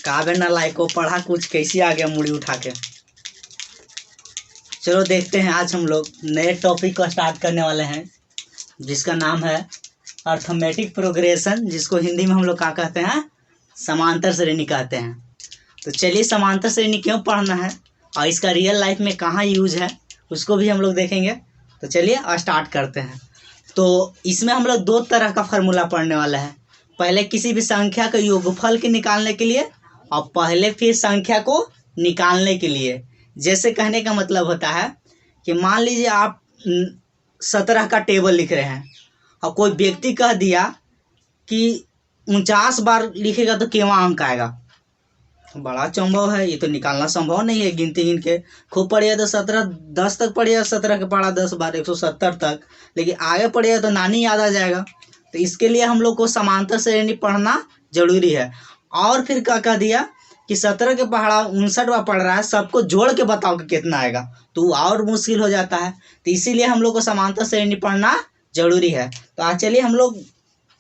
काबे ना लायको पढ़ा कुछ कैसी आ गया मुड़ी उठा के। चलो देखते हैं, आज हम लोग नए टॉपिक को स्टार्ट करने वाले हैं जिसका नाम है अर्थमेटिक प्रोग्रेशन, जिसको हिंदी में हम लोग क्या कहते हैं, समांतर श्रेणी कहते हैं। तो चलिए समांतर श्रेणी क्यों पढ़ना है और इसका रियल लाइफ में कहाँ यूज है उसको भी हम लोग देखेंगे। तो चलिए स्टार्ट करते हैं। तो इसमें हम लोग दो तरह का फार्मूला पढ़ने वाले हैं। पहले किसी भी संख्या का योगफल के निकालने के लिए और पहले फिर संख्या को निकालने के लिए। जैसे कहने का मतलब होता है कि मान लीजिए आप 17 का टेबल लिख रहे हैं और कोई व्यक्ति कह दिया कि 49 बार लिखेगा तो केवं अंक आएगा। बड़ा संभव है, ये तो निकालना संभव नहीं है। गिनती गिन के खूब पढ़िए तो 17 10 तक पढ़िए, 17 के पढ़ा 10 बार 170 तक, लेकिन आगे पढ़िए तो नानी याद आ जाएगा। तो इसके लिए हम लोग को समांतर श्रेणी पढ़ना जरूरी है। और फिर क्या कह दिया कि 17 के पहाड़ा 59 बार पढ़ रहा है, सबको जोड़ के बताओ कि कितना आएगा, तो और मुश्किल हो जाता है। तो इसीलिए हम लोग को समांतर श्रेणी पढ़ना जरूरी है। तो आज चलिए हम लोग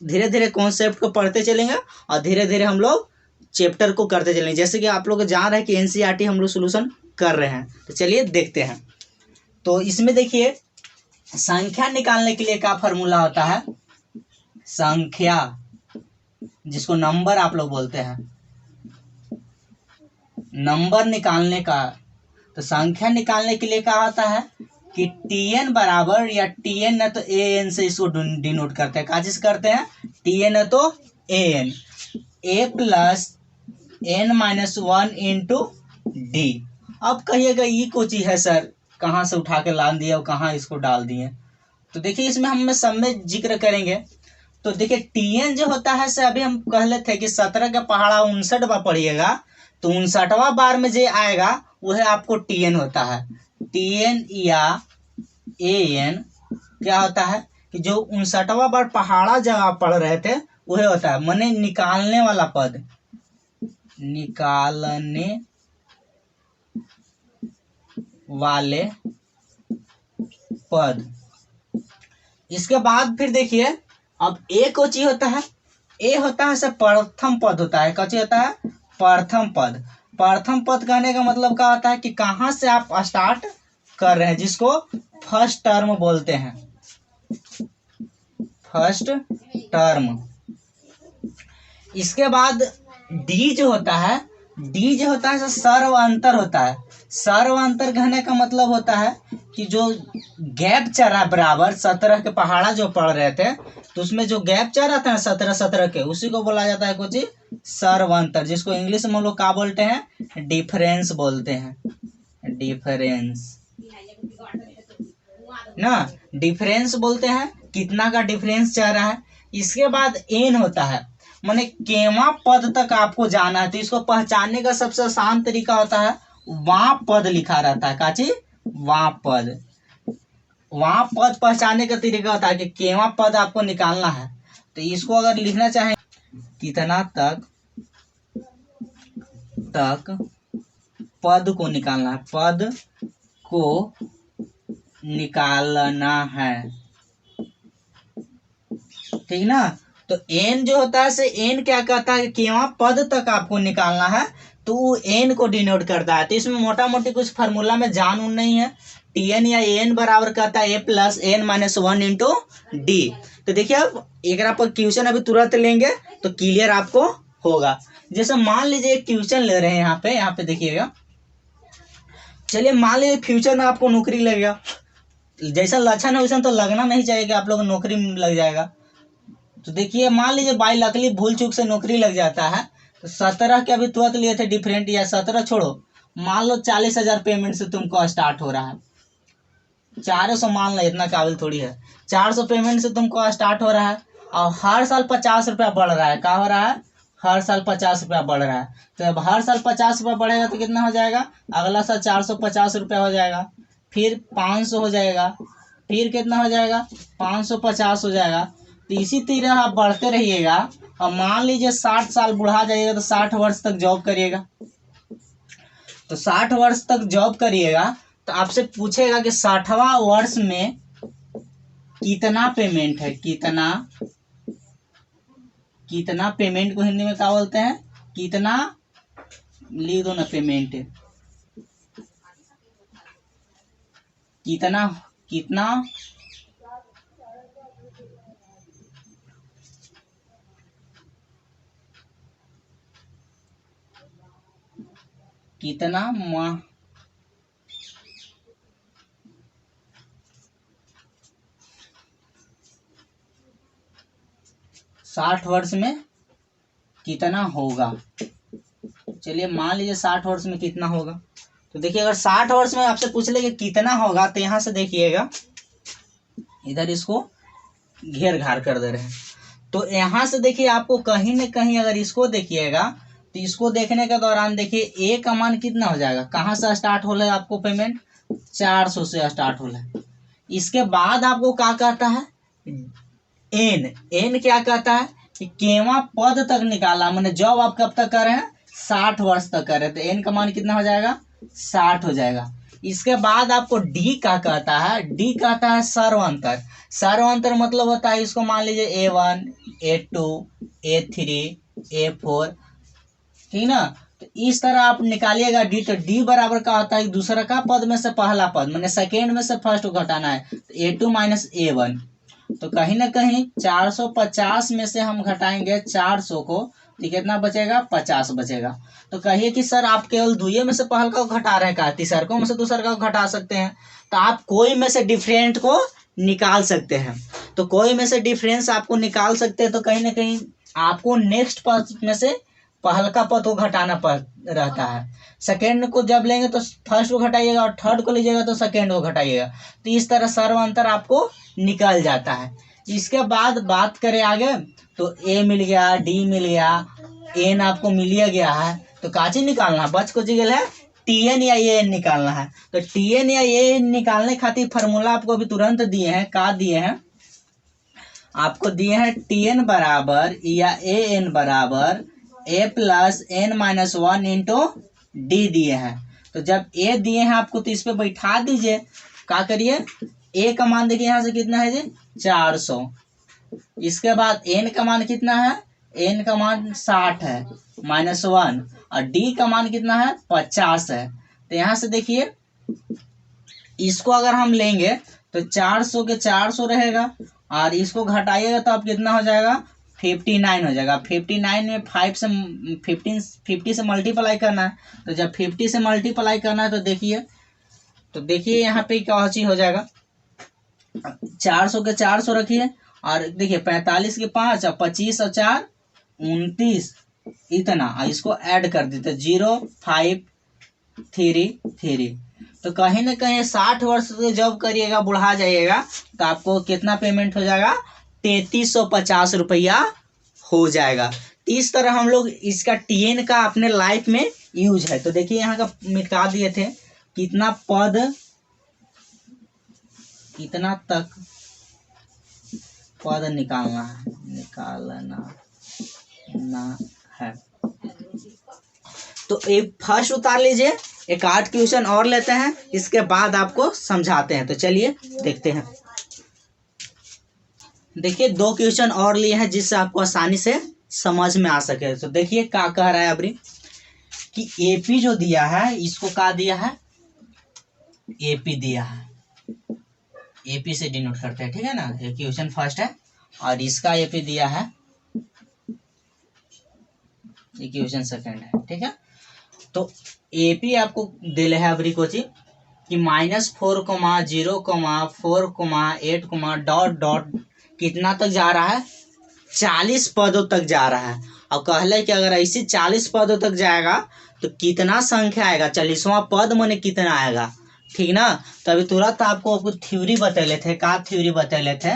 धीरे धीरे कॉन्सेप्ट को पढ़ते चलेंगे और धीरे धीरे हम लोग चैप्टर को करते चलेंगे। जैसे कि आप लोग जान रहे हैं कि एनसीईआरटी हम लोग सोल्यूशन कर रहे हैं। तो चलिए देखते हैं। तो इसमें देखिए संख्या निकालने के लिए क्या फार्मूला होता है, संख्या जिसको नंबर आप लोग बोलते हैं, नंबर निकालने का। तो संख्या निकालने के लिए क्या होता है कि टीएन बराबर, या टीएन न तो एएन से इसको डिनोट करते हैं। क्या चीज करते हैं, टीएन न तो AN, A plus N minus 1 into D. अब कहिएगा ये कोई चीज है सर, कहाँ से उठा के ला दिए और कहाँ इसको डाल दिए। तो देखिए इसमें हम सब में जिक्र करेंगे। तो देखिए टीएन जो होता है सर, अभी हम कह लेते हैं कि 17 का पहाड़ा 59 बार पढ़िएगा तो 59वां बार में जो आएगा वह आपको टीएन होता है। टीएन या एएन क्या होता है कि जो 59वां बार पहाड़ा जब आप पढ़ रहे थे वह होता है, माने निकालने वाला पद, निकालने वाले पद। इसके बाद फिर देखिए अब ए को चीज होता है, ए होता है सर प्रथम पद होता है। क्या चीज होता है, प्रथम पद। प्रथम पद कहने का मतलब क्या होता है कि कहाँ से आप स्टार्ट कर रहे हैं, जिसको फर्स्ट टर्म बोलते हैं, फर्स्ट टर्म। इसके बाद डी जो होता है, डी जो होता है सर्व अंतर होता है। सर्व अंतर कहने का मतलब होता है कि जो गैप चल रहा है बराबर, 17 के पहाड़ा जो पढ़ रहे थे तो उसमें जो गैप चल रहा था ना 17 के, उसी को बोला जाता है कुछ सर्व अंतर, जिसको इंग्लिश में हम लोग क्या बोलते हैं, डिफरेंस बोलते हैं, डिफरेंस ना, डिफरेंस बोलते हैं, कितना का डिफरेंस चल रहा है। इसके बाद एन होता है, माने केवा पद तक आपको जाना है। तो इसको पहचानने का सबसे आसान तरीका होता है वहां पद लिखा रहता है। काची वहां पद, वहां पद पहचानने का तरीका होता है कि केवा पद आपको निकालना है। तो इसको अगर लिखना चाहें कितना तक पद को निकालना है, पद को निकालना है, ठीक ना। तो एन जो होता है से एन क्या कहता है कि वहां पद तक आपको निकालना है, तो वो एन को डिनोट करता है। तो इसमें मोटा मोटी कुछ फार्मूला में जान उन नहीं है। टीएन या एन बराबर कहता है a plus N minus 1 into d. तो देखिए अब एक पर क्वेश्चन अभी तुरंत लेंगे तो क्लियर आपको होगा। जैसे मान लीजिए एक क्वेश्चन ले रहे हैं यहाँ पे देखिएगा। चलिए मान लीजिए फ्यूचर में आपको नौकरी लगेगा, जैसा लक्षण है वैसा तो लगना नहीं चाहिए कि आप लोग नौकरी लग जाएगा। तो देखिए मान लीजिए बाई लकली भूल चूक से नौकरी लग जाता है, तो 17 के अभी तुरंत लिए थे डिफरेंट, या 17 छोड़ो, मान लो 40,000 पेमेंट से तुमको स्टार्ट हो रहा है, 400 मान लो, इतना काबिल थोड़ी है, 400 पेमेंट से तुमको स्टार्ट हो रहा है और हर साल 50 रुपया बढ़ रहा है। क्या हो रहा है, हर साल 50 रुपया बढ़ रहा है। तो अब हर साल 50 रुपया बढ़ेगा तो कितना हो जाएगा, अगला साल 450 रुपया हो जाएगा, फिर 500 हो जाएगा, फिर कितना हो जाएगा 550 हो जाएगा। तो इसी तरह आप बढ़ते रहिएगा और मान लीजिए 60 साल बुढ़ा जाइएगा तो 60 वर्ष तक जॉब करिएगा। तो 60 वर्ष तक जॉब करिएगा तो आपसे पूछेगा कि 60वां वर्ष में कितना पेमेंट है, कितना पेमेंट को हिंदी में क्या बोलते हैं, कितना लिख दो ना पेमेंट कितना कितना कितना माह 60 वर्ष में कितना होगा। चलिए मान लीजिए 60 वर्ष में कितना होगा। तो देखिए अगर 60 वर्ष में आपसे पूछ ले कि कितना होगा, तो यहाँ से देखिएगा इधर इसको घेर घार कर दे रहे हैं। तो यहाँ से देखिए आपको कहीं न कहीं अगर इसको देखिएगा तो इसको देखने के दौरान देखिए ए का मान कितना हो जाएगा, कहाँ से स्टार्ट हो रहा है आपको पेमेंट 400 से स्टार्ट हो रहा है। इसके बाद आपको क्या कहता है एन क्या कहता है कि केवा पद तक निकाला, मैंने जॉब आप कब तक कर रहे हैं 60 वर्ष तक कर रहे हैं, तो एन का मान कितना हो जाएगा 60 हो जाएगा। इसके बाद आपको डी क्या कहता है, डी कहता है सर्वांतर। सर्वांतर मतलब होता है इसको मान लीजिए A1 A2 A3 A4, ठीक ना। तो इस तरह आप निकालिएगा डी। तो डी बराबर का होता है दूसरा का पद में से पहला पद, मैंने सेकेंड में से फर्स्ट को घटाना है, तो A2 माइनस A1। तो कहीं ना कहीं 450 में से हम घटाएंगे 400 को, तो कितना बचेगा 50 बचेगा। तो कहिए कि सर आप केवल दुइये में से पहल का घटा रहे हैं, तीसरकों में से दूसर का घटा सकते हैं। तो आप कोई में से डिफरेंट को निकाल सकते हैं, तो कोई में से डिफरेंस आपको निकाल सकते हैं। तो कहीं ना कहीं आपको नेक्स्ट पद में से पहल का पद को घटाना पड़ रहता है। सेकेंड को जब लेंगे तो फर्स्ट को घटाइएगा, और थर्ड को लीजिएगा तो सेकेंड को घटाइएगा। तो इस तरह सर्वांतर आपको निकल जाता है। इसके बाद बात करें आगे, तो ए मिल गया, डी मिल गया, एन आपको मिल गया है। तो काची निकालना है, बच को जिगल है टीएन या एन निकालना है। तो टीएन या एन निकालने खातिर फार्मूला आपको अभी तुरंत दिए हैं, का दिए हैं आपको दिए हैं टीएन बराबर या ए एन बराबर a plus N minus 1 into d दिए हैं। तो जब ए दिए हैं आपको तो इस पे बैठा दीजिए, क्या करिए ए का मान देखिए यहाँ से कितना है जी 400। इसके बाद एन का मान कितना है, एन का मान 60 है माइनस 1, और डी का मान कितना है 50 है। तो यहाँ से देखिए इसको अगर हम लेंगे तो 400 के 400 रहेगा, और इसको घटाइएगा तो आप कितना हो जाएगा 59 हो जाएगा। 59 में 50 से मल्टीप्लाई करना है। तो जब 50 से मल्टीप्लाई करना है तो देखिए यहाँ पे क्या चीज हो जाएगा, 400 के 400 रखिए, और देखिए 45 के 5 और 25 और 4 29 इतना, इसको ऐड कर देते 0533। तो कहीं ना कहीं 60 वर्ष से जब करिएगा बुढ़ा जाइएगा तो आपको कितना पेमेंट हो जाएगा 3350 रुपया हो जाएगा। इस तरह हम लोग इसका टीएन का अपने लाइफ में यूज है। तो देखिए यहाँ का मिटा दिए थे कितना पद कितना तक पद निकालना है। तो एक फर्स्ट उतार लीजिए, एक 8 क्वेश्चन और लेते हैं, इसके बाद आपको समझाते हैं। तो चलिए देखते हैं। देखिए 2 क्वेश्चन और लिए हैं जिससे आपको आसानी से समझ में आ सके। तो देखिए क्या कह रहा है अभी कि एपी जो दिया है इसको क्या दिया है, एपी दिया है, एपी से डिनोट करते हैं, ठीक है ना। ये क्वेश्चन फर्स्ट है और इसका एपी दिया है, ये क्वेश्चन सेकंड है, ठीक है। तो एपी आपको दिले है अबरी कोची कि -4,0,4,8, कितना तक जा रहा है 40 पदों तक जा रहा है। और कहले कि अगर ऐसे 40 पदों तक जाएगा तो कितना संख्या आएगा, 40वां पद माने कितना आएगा, ठीक ना। तो अभी तुरंत आपको थ्योरी बतैले थे, का थ्योरी बतैले थे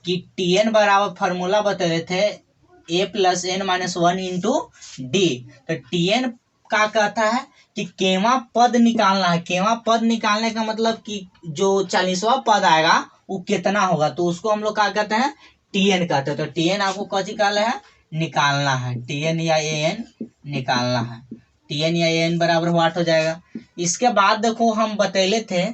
कि टीएन बराबर फार्मूला बतैले थे a plus N minus 1 into d. तो टीएन का कहता है कि केवा पद निकालना है। केवा पद निकालने का मतलब कि जो 40वां पद आएगा वो कितना होगा, तो उसको हम लोग क्या कहते हैं टीएन कहते हैं। तो टीएन आपको कौन निकालना है, निकालना है, टीएन या एन निकालना है। टीएन या एन बराबर वाट हो जाएगा। इसके बाद देखो हम बतैले थे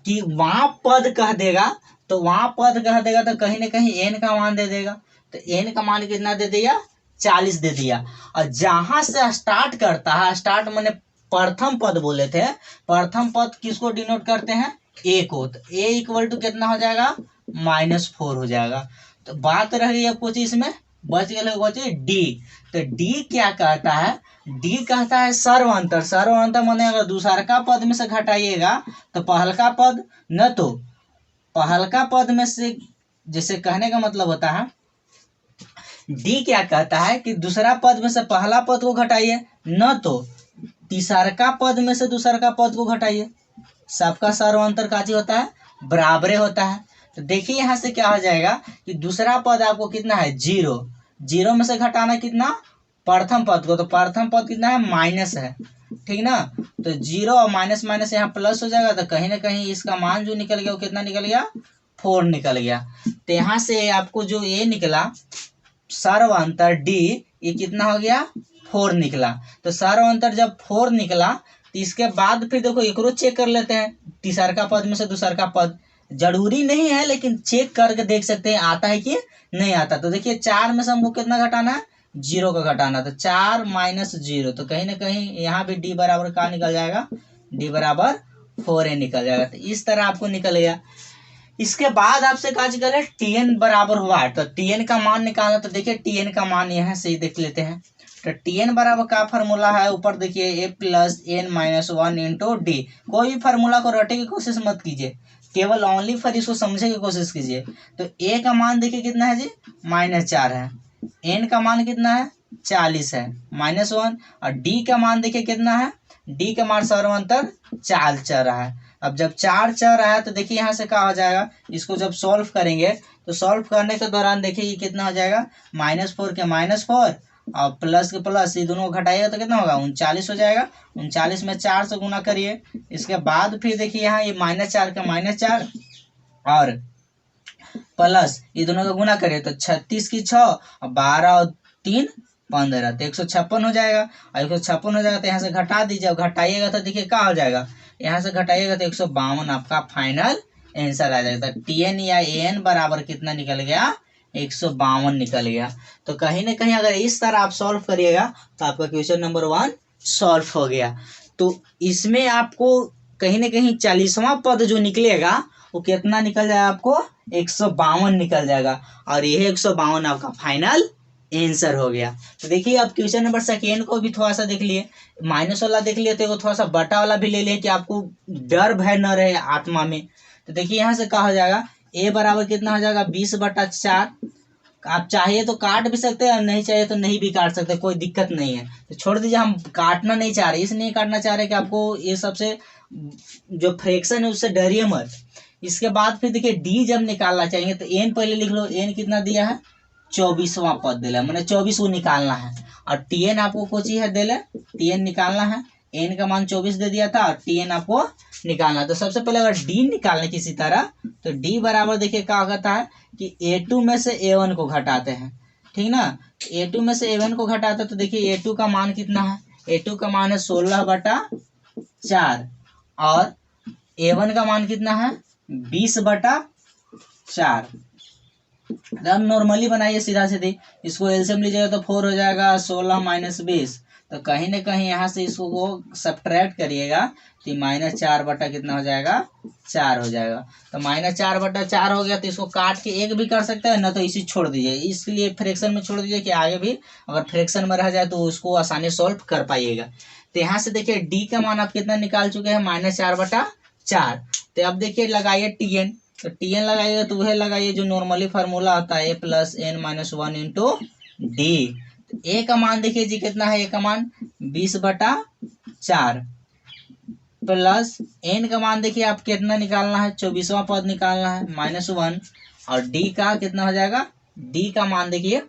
कि वहां पद कह देगा, तो वहां पद कह देगा तो कहीं ना कहीं एन का मान दे देगा। तो एन का मान कितना दे देगा 40 दे दिया। और जहां से स्टार्ट करता है, स्टार्ट मैंने प्रथम पद बोले थे, प्रथम पद किसको डिनोट करते हैं, ए को। तो ए इक्वल टू कितना हो जाएगा, -4 हो जाएगा। तो बात रह गई अब कुछ इसमें बच गए डी। तो डी क्या कहता है, डी कहता है सर्व अंतर। सर्व अंतर माने अगर दूसरका पद में से घटाइएगा तो पहलका पद, न तो पहलका पद में से, जैसे कहने का मतलब होता है डी क्या कहता है कि दूसरा पद में से पहला पद को घटाइए, न तो तीसरका पद में से दूसरका पद को घटाइए। सबका सर्व अंतर काची होता है, बराबरे होता है। तो देखिए यहाँ से क्या हो जाएगा कि दूसरा पद आपको कितना है, 0। 0 में से घटाना कितना, प्रथम पद को। तो प्रथम पद कितना है, माइनस है, ठीक ना। तो 0 और माइनस माइनस यहाँ प्लस हो जाएगा। तो कहीं ना कहीं इसका मान जो निकल गया वो कितना निकल गया, 4 निकल गया। तो यहाँ से आपको जो ये निकला सर्व अंतर डी, ये कितना हो गया, 4 निकला। तो सर्व अंतर जब 4 निकला तो इसके बाद फिर देखो एक चेक कर लेते हैं, तीसरका पद में से दूसरका पद। जरूरी नहीं है लेकिन चेक करके देख सकते हैं आता है कि नहीं आता। तो देखिए 4 में से हमको कितना घटाना है, 0 का घटाना। तो 4 माइनस 0, तो कहीं ना कहीं यहाँ भी डी बराबर का निकल जाएगा, डी बराबर 4a निकल जाएगा। तो इस तरह आपको निकल गया। इसके बाद आपसे कहा निकले टीएन बराबर हुआ है, तो टीएन का मान निकालना। तो देखिए टीएन का मान यहाँ से ही देख लेते हैं। तो टीएन बराबर का फार्मूला है, ऊपर देखिए a plus n minus 1 into D. कोई भी फार्मूला को रटे की कोशिश मत कीजिए, केवल ओनली फॉर इसको समझने की कोशिश कीजिए। तो a का मान देखिए कितना है जी, -4 है। n का मान कितना है, 40 है, -1। और d का मान देखिए कितना है, d का मान सर्व अंतर 4 चल रहा है। अब जब 4 चल रहा है तो देखिए यहाँ से क्या हो जाएगा, इसको जब सॉल्व करेंगे तो सॉल्व करने के दौरान देखिए ये कितना हो जाएगा, -4 के -4 और प्लस के प्लस, ये दोनों घटाइएगा तो कितना होगा, 39 हो जाएगा। 39 में 4 से गुना करिए। इसके बाद फिर देखिए यहाँ ये -4 के -4 और प्लस ये दोनों का गुना करिए तो 36 की 6 और 12 और 3 15, तो 156 हो जाएगा। और 156 हो जाएगा तो यहाँ से घटा दीजिए, और घटाइएगा तो देखिए क्या हो जाएगा, यहाँ से घटाइएगा तो 152 आपका फाइनल आंसर आ जाएगा। तो टीएन या एन बराबर कितना निकल गया, 152 निकल गया। तो कहीं ना कहीं अगर इस तरह आप सॉल्व करिएगा तो आपका क्वेश्चन नंबर 1 सॉल्व हो गया। तो इसमें आपको कहीं ना कहीं 40वां पद जो निकलेगा वो कितना निकल जाएगा, आपको 152 निकल जाएगा। और यह 152 आपका फाइनल आंसर हो गया। तो देखिए अब क्वेश्चन नंबर सेकेंड को भी थोड़ा सा देख लिए, माइनस वाला देख लिए, तो थोड़ा सा बटा वाला भी ले लिए कि आपको डर भय न रहे आत्मा में। तो देखिए यहाँ से क्या हो जाएगा, a बराबर कितना हो जाएगा, 20/4। आप चाहिए तो काट भी सकते हैं और नहीं चाहिए तो नहीं भी काट सकते, कोई दिक्कत नहीं है। तो छोड़ दीजिए, हम काटना नहीं चाह रहे, इसलिए काटना चाह रहे कि आपको ये सबसे जो फ्रैक्शन है उससे डरिए मत। इसके बाद फिर देखिए डी जब निकालना चाहिए तो एन पहले लिख लो, एन कितना दिया है, 24वां पद दिला, मैंने 24 को निकालना है। और टीएन आपको कोची है दिले, टीएन निकालना है, एन का मान 24 दे दिया था और टीएन आपको निकालना है। तो सबसे पहले अगर डी निकालने किसी तरह, तो डी बराबर देखिए क्या होता है कि a2 में से a1 को घटाते हैं, ठीक ना। a2 में से a1 को घटाते हैं तो देखिए a2 का मान कितना है, a2 का मान है 16/4 और a1 का मान कितना है, 20/4। अब नॉर्मली बनाइए सीधा सीधी, इसको एलसीएम लीजिएगा तो 4 हो जाएगा, 16 माइनस 20। तो कहीं ना कहीं यहाँ से इसको वो सब्ट्रैक्ट करिएगा तो -4 कितना हो जाएगा, 4 हो जाएगा। तो -4/4 हो गया। तो इसको काट के एक भी कर सकते हैं, ना तो इसी छोड़ दीजिए, इसलिए फ्रैक्शन में छोड़ दीजिए कि आगे भी अगर फ्रैक्शन में रह जाए तो उसको आसानी सॉल्व कर पाइएगा। तो यहाँ से देखिए डी का मान आप कितना निकाल चुके हैं, -4/4। तो अब देखिए लगाइए टीएन, तो टीएन लगाइएगा तो वह लगाइए जो नॉर्मली फार्मूला होता है, a plus n minus 1 into d. A का मान देखिए जी कितना है, ए का मान 20/4 प्लस एन का मान देखिए आप कितना निकालना है, 24वां पद निकालना है, -1। और डी का कितना हो जाएगा, डी का मान देखिए,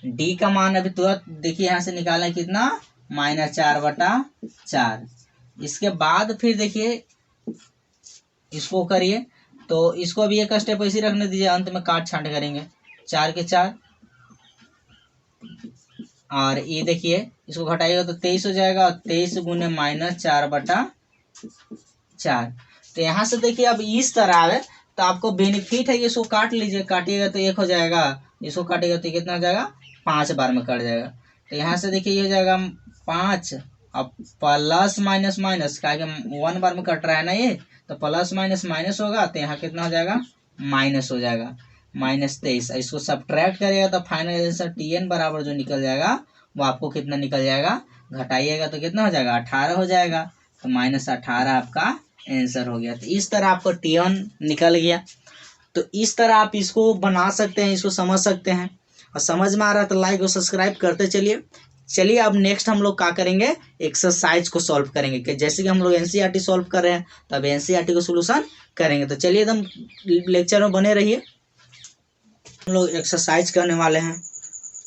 डी का मान अभी तुरंत देखिए यहाँ से निकालना है कितना, -4/4। इसके बाद फिर देखिए इसको करिए, तो इसको भी एक स्टेप ऐसे रखने दीजिए, अंत में काट छांट करेंगे, 4 के 4 और ये देखिए इसको घटाइएगा तो 23 हो जाएगा, और 23 गुने -4/4। तो यहाँ से देखिए अब इस तरह आवे तो आपको बेनिफिट है, इसको काट लीजिए, काटिएगा तो 1 हो जाएगा, इसको काटिएगा तो कितना हो जाएगा, 5 बार में कट जाएगा। तो यहाँ से देखिए ये हो जाएगा 5, अब प्लस माइनस माइनस, क्या 1 बार में कट रहा है ना ये, तो प्लस माइनस माइनस होगा, तो यहाँ कितना हो जाएगा, माइनस हो जाएगा, -23। इसको सब्ट्रैक्ट करेगा तो फाइनल आंसर Tn बराबर जो निकल जाएगा वो आपको कितना निकल जाएगा, घटाइएगा तो कितना हो जाएगा, 18 हो जाएगा। तो -18 आपका आंसर हो गया। तो इस तरह आपको Tn निकल गया। तो इस तरह आप इसको बना सकते हैं, इसको समझ सकते हैं। और समझ में आ रहा है तो लाइक और सब्सक्राइब करते चलिए। अब नेक्स्ट हम लोग क्या करेंगे, एक्सरसाइज को सॉल्व करेंगे, कि जैसे कि हम लोग एनसीईआरटी सॉल्व कर रहे हैं तो अब एनसीईआरटी को सोल्यूशन करेंगे। तो चलिए एकदम लेक्चर में बने रहिए। हम लोग एक्सरसाइज करने वाले हैं।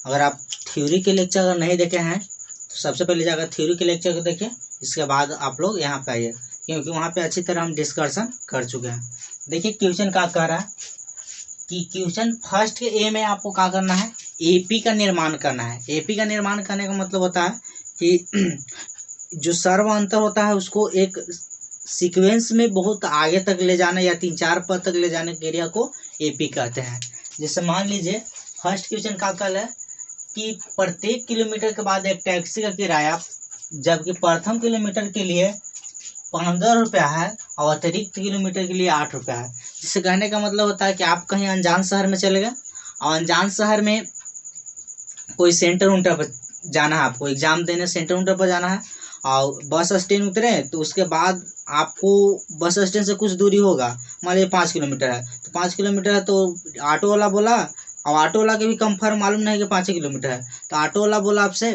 अगर आप थ्योरी के लेक्चर अगर नहीं देखे हैं तो सबसे पहले जाकर थ्योरी के लेक्चर को देखिए, इसके बाद आप लोग यहाँ पे आइए, क्योंकि वहाँ पे अच्छी तरह हम डिस्कशन कर चुके हैं। देखिए क्वेश्चन क्या कह रहा है कि क्वेश्चन फर्स्ट के ए में आपको क्या करना है, एपी का निर्माण करना है। एपी का निर्माण करने का मतलब होता है कि जो सर्व अंतर होता है उसको एक सीक्वेंस में बहुत आगे तक ले जाना या 3-4 पद तक ले जाने के एरिया को एपी कहते हैं। जैसे मान लीजिए फर्स्ट क्वेश्चन का कल है कि प्रत्येक किलोमीटर के बाद एक टैक्सी का किराया, जबकि प्रथम किलोमीटर के लिए 15 रुपया है और अतिरिक्त किलोमीटर के लिए 8 रुपया है। जिससे कहने का मतलब होता है कि आप कहीं अनजान शहर में चले गए और अनजान शहर में कोई सेंटर उंटर पर जाना है, आपको एग्जाम देने सेंटर उंटर पर जाना है और बस स्टैंड उतरे तो उसके बाद आपको बस स्टैंड से कुछ दूरी होगा, मान लीजिए 5 किलोमीटर है, तो 5 किलोमीटर है तो ऑटो वाला बोला, और ऑटो वाला के भी कंफर्म मालूम नहीं कि 5 किलोमीटर है, तो ऑटो वाला बोला आपसे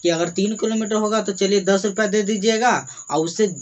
कि अगर 3 किलोमीटर होगा तो चलिए 10 रुपया दे दीजिएगा, और उससे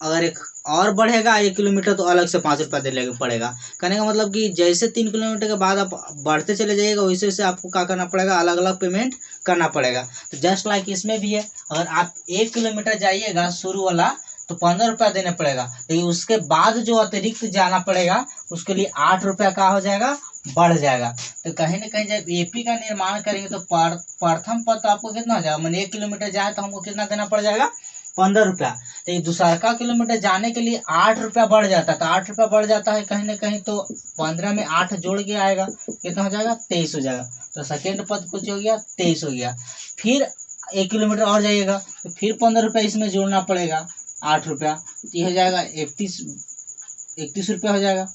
अगर एक और बढ़ेगा 1 किलोमीटर तो अलग से 5 रुपया देने पड़ेगा। कहने का मतलब कि जैसे 3 किलोमीटर के बाद आप बढ़ते चले जाइएगा वैसे वैसे आपको क्या करना पड़ेगा, अलग अलग पेमेंट करना पड़ेगा। तो जस्ट लाइक इसमें भी है, अगर आप 1 किलोमीटर जाइएगा शुरू वाला तो 15 रुपया देना पड़ेगा, लेकिन उसके बाद जो अतिरिक्त जाना पड़ेगा उसके लिए 8 रुपया का हो जाएगा, बढ़ जाएगा। तो कहीं ना कहीं जब एपी का निर्माण करेंगे तो प्रथम पद तो आपको कितना हो जाएगा, मैंने 1 किलोमीटर जाए तो हमको कितना देना पड़ जाएगा, 15 रुपया। तो दूसरा का किलोमीटर जाने के लिए 8 रुपया बढ़ जाता है, तो 8 रुपया बढ़ जाता है कहीं ना कहीं, तो 15 में 8 जोड़ के आएगा, कितना हो जाएगा, 23 हो जाएगा। तो सेकेंड पद कुछ हो गया, 23 हो गया। फिर 1 किलोमीटर और जाइएगा तो फिर 15 रुपया इसमें जोड़ना पड़ेगा, 8 रुपया, तो ये हो जाएगा 31 रुपया हो जाएगा,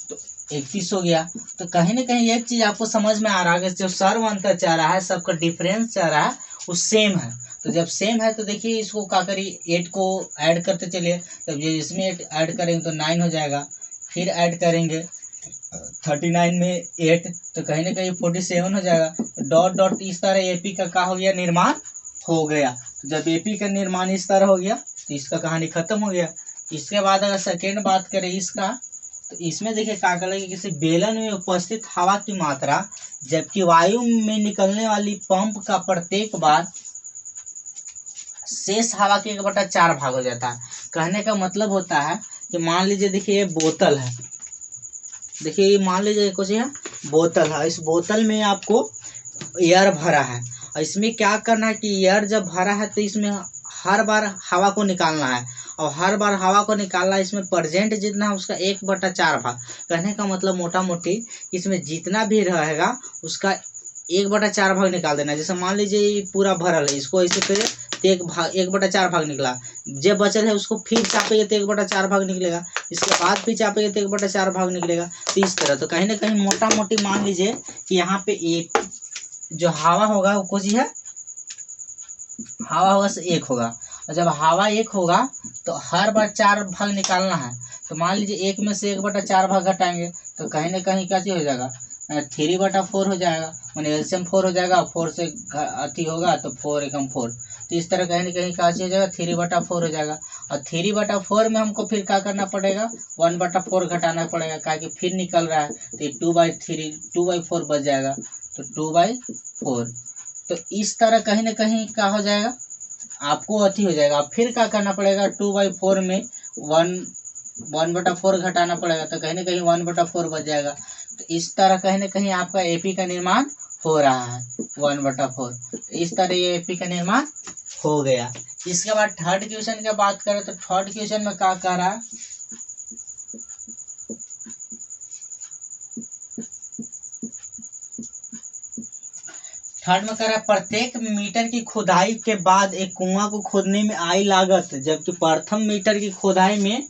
तो 31 हो गया। तो कहीं ना कहीं एक चीज आपको समझ में आ रहा है कि जो सर्व अंतर चाह रहा है, सबका डिफरेंस चाह रहा है, वो सेम है। तो जब सेम है तो देखिए इसको क्या करिए, 8 को ऐड करते चलिए, तब ये इसमें ऐड करेंगे तो 9 हो जाएगा, फिर ऐड करेंगे 39 में 8 तो कहीं ना कहीं 47 हो जाएगा। तो डॉट डॉट इस तरह एपी का क्या हो गया, निर्माण हो गया। तो जब एपी का निर्माण इस तरह हो गया तो इसका कहानी खत्म हो गया। इसके बाद अगर सेकेंड बात करें इसका, तो इसमें देखिए क्या करेंगे, किसी बेलन में उपस्थित हवा की मात्रा जबकि वायु में निकलने वाली पंप का प्रत्येक बार शेष हवा के 1/4 भाग हो जाता है। कहने का मतलब होता है कि मान लीजिए देखिए ये बोतल है, देखिए ये मान लीजिए कुछ है बोतल है, इस बोतल में आपको एयर भरा है और इसमें क्या करना है कि एयर जब भरा है तो इसमें हर बार हवा को निकालना है, और हर बार हवा को निकालना है, इसमें प्रेजेंट जितना है उसका 1/4 भाग। कहने का मतलब मोटा मोटी इसमें जितना भी रहेगा उसका 1/4 भाग निकाल देना है। जैसे मान लीजिए ये पूरा भरल है, इसको ऐसे करें तो 1/4 भाग निकला, जब बचल है उसको फिर चापेंगे तो 1/4 भाग निकलेगा, इसके बाद फिर चापेंगे तो 1/4 भाग निकलेगा। तो इस तरह तो कहीं ना कहीं मोटा मोटी मान लीजिए कि यहाँ पे एक जो हवा होगा वो कुछ है, हवा होगा से 1 होगा, और जब हवा 1 होगा तो हर बार 4 भाग निकालना है। तो मान लीजिए 1 में से 1/4 भाग घटाएंगे तो कहीं ना कहीं क्या चीज हो जाएगा, 3/4 हो जाएगा, मैंने एल्सियम 4 हो जाएगा, 4 से अति होगा तो 4 एकम 4। तो इस तरह कहीं ना कहीं क्या चीज हो जाएगा, 3/4 हो जाएगा। और 3/4 में हमको फिर क्या करना पड़ेगा, 1/4 घटाना पड़ेगा, क्या कि फिर निकल रहा है तो 2/3 2/4 बच जाएगा, तो 2/4। तो इस तरह कहीं ना कहीं क्या हो जाएगा, आपको अति हो जाएगा। फिर क्या करना पड़ेगा, 2/4 में 1/4 घटाना पड़ेगा, तो कहीं ना कहीं 1/4 बच जाएगा। तो इस तरह कहीं ना कहीं आपका एपी का निर्माण हो रहा है 1/4। तो इस तरह ये एपी का निर्माण हो गया। इसके बाद थर्ड क्वेश्चन की बात करें तो थर्ड क्वेश्चन में क्या कह रहा है, थर्ड में कह रहा है प्रत्येक मीटर की खुदाई के बाद एक कुआं को खोदने में आई लागत, जबकि प्रथम मीटर की खुदाई में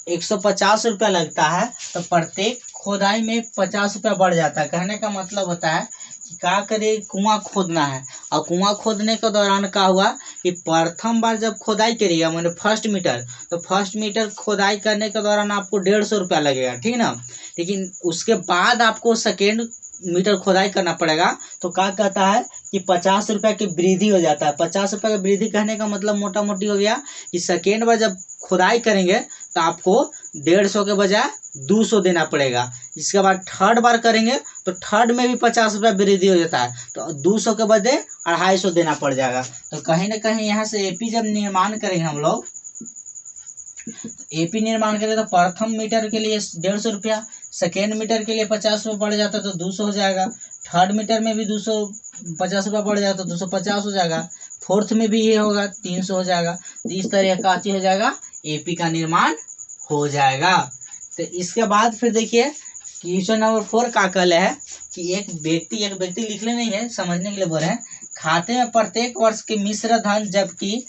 150 रुपया लगता है, तो प्रत्येक खोदाई में 50 रुपया बढ़ जाता है। कहने का मतलब होता है कि क्या करे, कुआं खोदना है और कुआं खोदने के दौरान क्या हुआ कि प्रथम बार जब खोदाई करिएगा मैंने फर्स्ट मीटर, तो फर्स्ट मीटर खोदाई करने के दौरान आपको 150 रुपया लगेगा, ठीक ना। लेकिन उसके बाद आपको सेकेंड मीटर खोदाई करना पड़ेगा, तो क्या कहता है कि 50 रुपया की वृद्धि हो जाता है। 50 रुपया की वृद्धि कहने का मतलब मोटा मोटी हो गया कि सेकेंड बार जब खुदाई करेंगे तो आपको 150 के बजाय 200 देना पड़ेगा। इसके बाद थर्ड बार करेंगे तो थर्ड में भी 50 रुपया वृद्धि हो जाता है, तो 200 के बजाय 250 देना पड़ जाएगा। तो कहीं ना कहीं यहाँ से एपी जब निर्माण करेंगे हम लोग, एपी निर्माण करें तो प्रथम मीटर के लिए 150 रुपया, सेकेंड मीटर के लिए 50 रुपया बढ़ जाता तो 200 हो जाएगा, थर्ड मीटर में भी 250 रुपया बढ़ जाता तो 250 हो जाएगा, फोर्थ में भी ये होगा 300 हो जाएगा। तो इस तरह का चीज हो जाएगा, एपी का निर्माण हो जाएगा। तो इसके बाद फिर देखिए क्वेश्चन नंबर 4 का कल है कि एक व्यक्ति लिख ले नहीं है, समझने के लिए बोल रहे हैं, खाते में प्रत्येक वर्ष के मिश्र धन जबकि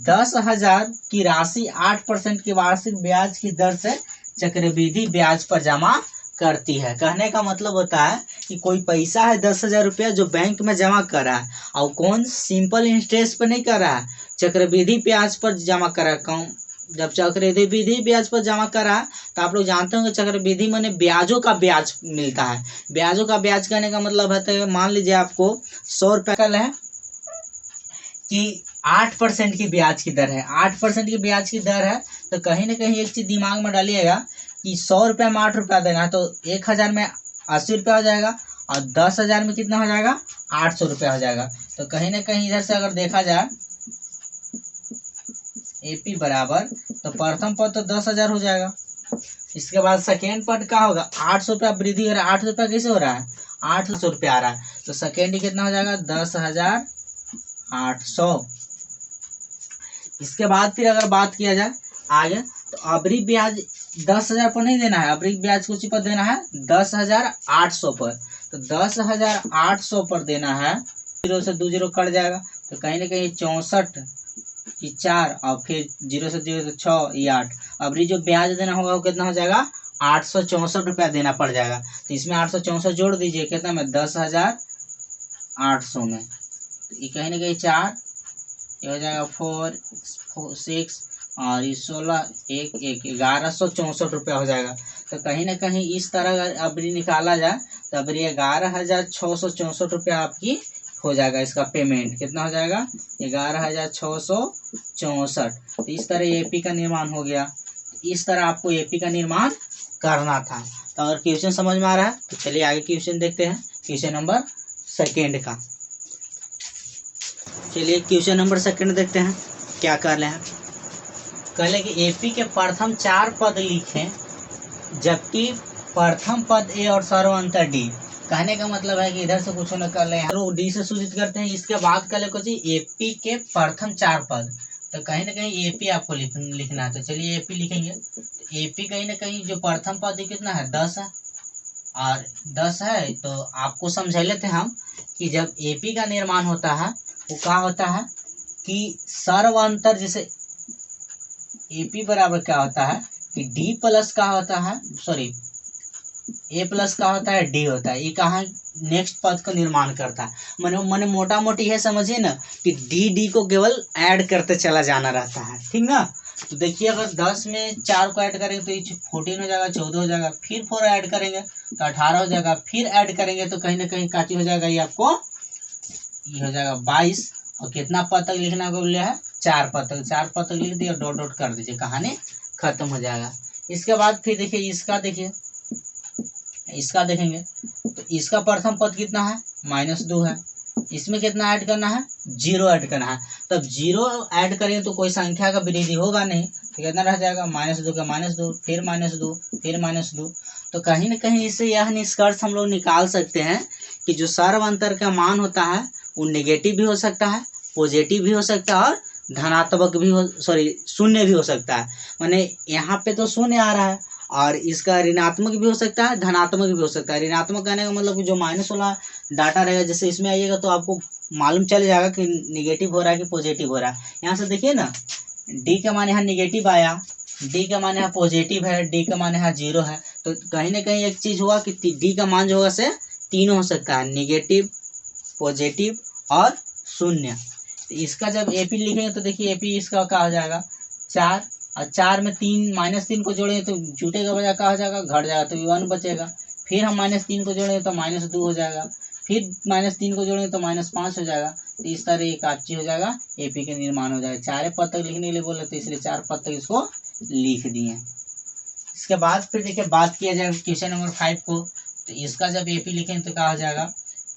10,000 की राशि 8% की वार्षिक ब्याज की दर से चक्रवृद्धि ब्याज पर जमा करती है। कहने का मतलब होता है कि कोई पैसा है 10,000 रुपया जो बैंक में जमा कर रहा है, और कौन सिंपल इंटरेस्ट पर नहीं कर रहा है, चक्रवृद्धि ब्याज पर जमा कर रहा है। कौन जब चक्रवृद्धि ब्याज पर जमा कर रहा है तो आप लोग जानते होंगे चक्रवृद्धि माने ब्याजों का ब्याज मिलता है। ब्याजों का ब्याज कहने का मतलब है, मान लीजिए आपको 100 रुपया कल है कि 8% की ब्याज की दर है, 8% की ब्याज की दर है, तो कहीं ना कहीं एक चीज दिमाग में डालिएगा कि 100 रुपया में 8 रुपया देना है, तो 1000 में 80 रुपया हो जाएगा, और 10,000 में कितना हो जाएगा 800 रुपया हो जाएगा। तो कहीं ना कहीं इधर से अगर देखा जाए एपी बराबर, तो प्रथम पद तो 10,000 हो जाएगा, इसके बाद सेकेंड पद का होगा 800 रुपया वृद्धि हो रहा है। 8 रुपया कैसे हो रहा है, 800 रुपया आ रहा है, तो सेकेंड कितना हो जाएगा 10,800। इसके बाद फिर अगर बात किया जाए आगे, तो अबरी ब्याज 10,000 पर नहीं देना है, अबरी ब्याज कुछ पर देना है 10,800 पर, तो 10,800 पर देना है। 0 से 2 0 कट जाएगा, तो कहीं ना कहीं 64 की 4 और फिर 0 से 0 तो 6 ये 8, अबरी जो ब्याज देना होगा वो कितना हो जाएगा 864 रुपया देना पड़ जाएगा। तो इसमें 864 जोड़ दीजिए, कितना में 10,800 में, तो ये कहीं ना कहीं 4 ये हो जाएगा 4 6 और ये 16 1 1 1164 रुपया हो जाएगा। तो कहीं ना कहीं इस तरह अबरी निकाला जाए तो अबरी 11,664 रुपया आपकी हो जाएगा। इसका पेमेंट कितना हो जाएगा 11,664। तो इस तरह एपी का निर्माण हो गया। इस तरह आपको एपी का निर्माण करना था। तो अगर क्वेश्चन समझ में आ रहा है तो चलिए आगे क्वेश्चन देखते हैं, क्वेश्चन नंबर 2 का। चलिए क्वेश्चन नंबर 2 देखते हैं क्या कर रहे हैं। कहले कि एपी के प्रथम 4 पद लिखें जबकि प्रथम पद ए और सर्वांतर डी। कहने का मतलब है कि इधर से कुछ न कर ले हैं, डी से सूचित करते हैं। इसके बाद कर ले कुछ एपी के प्रथम 4 पद, तो कहीं ना कहीं एपी आपको लिखना है। तो चलिए एपी लिखेंगे। तो एपी कहीं ना कहीं जो प्रथम पद कितना है 10 है, और 10 है तो आपको समझ लेते हैं हम कि जब एपी का निर्माण होता है वो क्या होता है कि सर्वांतर, जैसे एपी बराबर क्या होता है कि डी प्लस का होता है, सॉरी ए प्लस का होता है डी होता है। ये कहाँ नेक्स्ट पद का निर्माण करता है, मैंने मोटा मोटी है समझिए ना कि डी को केवल ऐड करते चला जाना रहता है, ठीक ना। तो देखिए अगर 10 में 4 को ऐड करेंगे तो ये 14 हो जाएगा, 14 हो जाएगा, फिर 4 ऐड करेंगे तो 18 हो जाएगा, फिर ऐड करेंगे तो कहीं ना कहीं काची हो जाएगा, ये आपको ये हो जाएगा 22। और कितना पद तक लिखना बोले है 4 पद तक, 4 पद तक लिख दिया, डॉट डॉट कर दीजिए, कहानी खत्म हो जाएगा। इसके बाद फिर देखिए इसका देखेंगे तो इसका प्रथम पद कितना है -2 है, इसमें कितना ऐड करना है 0 ऐड करना है। तब 0 ऐड करें तो कोई संख्या का वृद्धि होगा नहीं, तो कितना रह जाएगा -2 का -2 फिर -2 फिर -2। तो कहीं ना कहीं इससे यह निष्कर्ष हम लोग निकाल सकते हैं कि जो सर्वांतर का मान होता है वो नेगेटिव भी हो सकता है, पॉजिटिव भी हो सकता है और धनात्मक भी हो, सॉरी शून्य भी हो सकता है। माने यहाँ पे तो शून्य आ रहा है और इसका ऋणात्मक भी हो सकता है, धनात्मक भी हो सकता है। ऋणात्मक कहने का मतलब कि जो माइनस वाला डाटा रहेगा, जैसे इसमें आइएगा तो आपको मालूम चल जाएगा कि निगेटिव हो रहा है कि पॉजिटिव हो रहा है। यहाँ से देखिए ना, डी का मान यहाँ निगेटिव आया, डी का मान यहाँ पॉजिटिव है, डी का मान यहाँ 0 है, तो कहीं ना कहीं एक चीज हुआ कि डी का मान जो होगा से तीनों हो सकता है, निगेटिव, पॉजिटिव और शून्य। तो इसका जब एपी लिखेंगे तो देखिए एपी इसका क्या हो जाएगा 4, और 4 में 3 -3 को जोड़ेंगे तो जुटे का बजाय क्या हो जाएगा, घट जाएगा, तो 1 बचेगा। फिर हम -3 को जोड़ेंगे तो -2 हो जाएगा, फिर -3 को जोड़ेंगे तो -5 हो जाएगा। तो इस तरह एक काची हो जाएगा, एपी के निर्माण हो जाएगा। 4 पद तक लिखने के लिए बोले तो इसलिए 4 पद तक इसको लिख दिए। इसके बाद फिर देखिए बात किया जाएगा क्वेश्चन नंबर 5 को, तो इसका जब एपी लिखेंगे तो क्या हो जाएगा,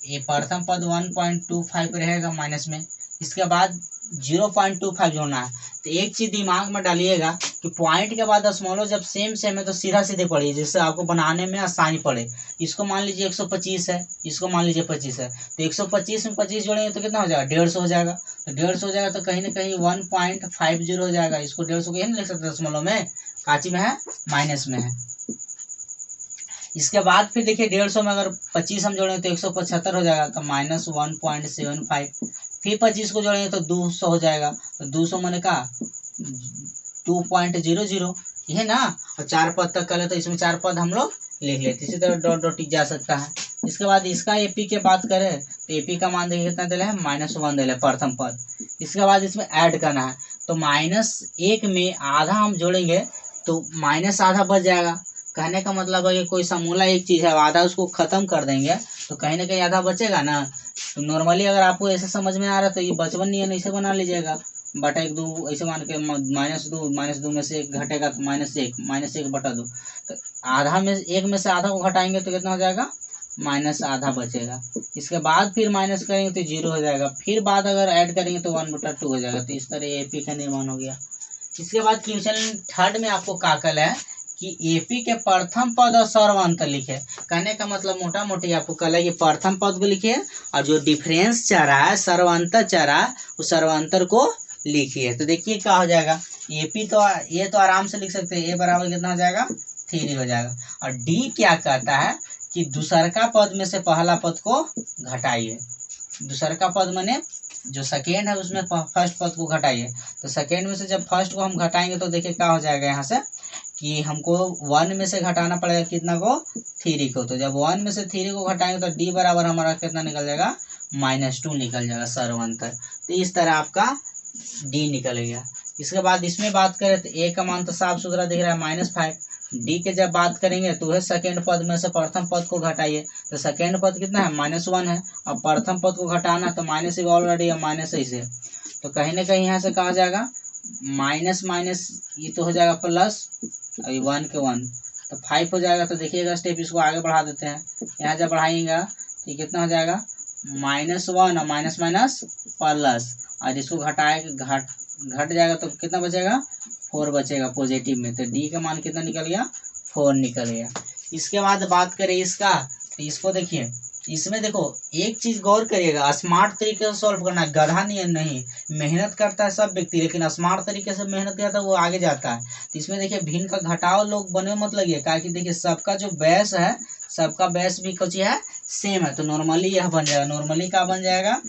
ये प्रथम पद 1.25 रहेगा माइनस में, इसके बाद 0.25 जोड़ना है। तो एक चीज दिमाग में डालिएगा कि पॉइंट के बाद दशमलव जब सेम सेम है तो सीधा सीधे पढ़िए, जिससे आपको बनाने में आसानी पड़े। इसको मान लीजिए 125 है, इसको मान लीजिए 25 है, तो 125 में 25 जोड़ेंगे तो कितना हो जाएगा, 150 हो जाएगा। तो 150 हो जाएगा तो कहीं ना कहीं 1.50 हो जाएगा। इसको 150 को यही नहीं लिख सकते दशमलव में, काची में है, माइनस में है। इसके बाद फिर देखिए 150 में अगर 25 हम जोड़ेंगे तो 175 हो जाएगा, तो -1.75। फिर 25 को जोड़ेंगे तो 200 हो जाएगा, तो 200 मैंने कहा 2.00, ये है ना। और 4 पद तक कर ले तो इसमें 4 पद हम लोग लिख लेते, इसी तरह डॉट डॉट टिक जा सकता है। इसके बाद इसका एपी के बात करें तो एपी का मान देखिए कितना दिला है, -1 दिला है प्रथम पद। इसके बाद इसमें ऐड करना है, तो -1 में आधा हम जोड़ेंगे तो -आधा बच जाएगा। कहने का मतलब है कि कोई समूला एक चीज है, आधा उसको खत्म कर देंगे तो कहीं ना कहीं आधा बचेगा ना। तो नॉर्मली अगर आपको ऐसे समझ में आ रहा है तो ये बचपन नहीं है, ऐसे बना लीजिएगा, बटा 1/2 ऐसे मान के, -2 में से 1 घटेगा तो -1 बटा 2। तो आधा में 1 में से आधा को घटाएंगे तो कितना हो जाएगा, -आधा बचेगा। इसके बाद फिर माइनस करेंगे तो 0 हो जाएगा, फिर बाद अगर ऐड करेंगे तो 1/2 हो जाएगा। तो इस तरह एपी का निर्माण हो गया। इसके बाद क्वेश्चन 3 में आपको क्या कल है कि एपी के प्रथम पद और सर्वांतर लिखे। कहने का मतलब मोटा मोटी आपको कल है कि प्रथम पद को लिखिए और जो डिफरेंस चाह है, सर्वांतर चाह है, उस सर्वांतर को लिखिए। तो देखिए क्या हो जाएगा, एपी तो ये तो आराम से लिख सकते हैं, ए बराबर कितना हो जाएगा, 3 हो जाएगा। और डी क्या कहता है कि दूसरका पद में से पहला पद को घटाइए। दूसरका पद माने जो सेकेंड है उसमें फर्स्ट पद को घटाइए। तो सेकेंड में से जब फर्स्ट को हम घटाएंगे तो देखिए क्या हो जाएगा, यहाँ से कि हमको 1 में से घटाना पड़ेगा कितना को, 3 को। तो जब 1 में से 3 को घटाएंगे तो डी बराबर हमारा कितना निकल जाएगा, -2 निकल जाएगा सर्वांतर। तो इस तरह आपका डी निकल गया। इसके बाद इसमें बात करें तो ए का मान तो साफ सुथरा दिख रहा है -5। डी के जब बात करेंगे तो वह सेकेंड पद में से प्रथम पद को घटाइए, तो सेकेंड पद कितना है, -1 है, और प्रथम पद को घटाना तो माइनस ऑलरेडी है, माइनस से। तो कहीं ना कहीं यहाँ से कहा जाएगा माइनस माइनस, ये तो हो जाएगा प्लस, अभी 1 के 1 तो 5 हो जाएगा। तो देखिएगा स्टेप इसको आगे बढ़ा देते हैं, यहाँ जब बढ़ाएंगे तो ये कितना हो जाएगा, -1 और माइनस माइनस प्लस, और इसको घट जाएगा तो कितना बचेगा, 4 बचेगा पॉजिटिव में। तो डी का मान कितना निकल गया, 4 निकल गया। इसके बाद बात करें इसका, तो इसको देखिए, इसमें देखो एक चीज गौर करिएगा, स्मार्ट तरीके से सॉल्व करना है, गधा नहीं मेहनत करता है सब व्यक्ति, लेकिन स्मार्ट तरीके से मेहनत करता है वो आगे जाता है। तो इसमें देखिए भिन्न का घटाव लोग बने मत लगिए, कि देखिए सबका जो बेस है, सबका बेस भी कुछ है सेम है, तो नॉर्मली यह बन जाएगा। नॉर्मली क्या बन जाएगा,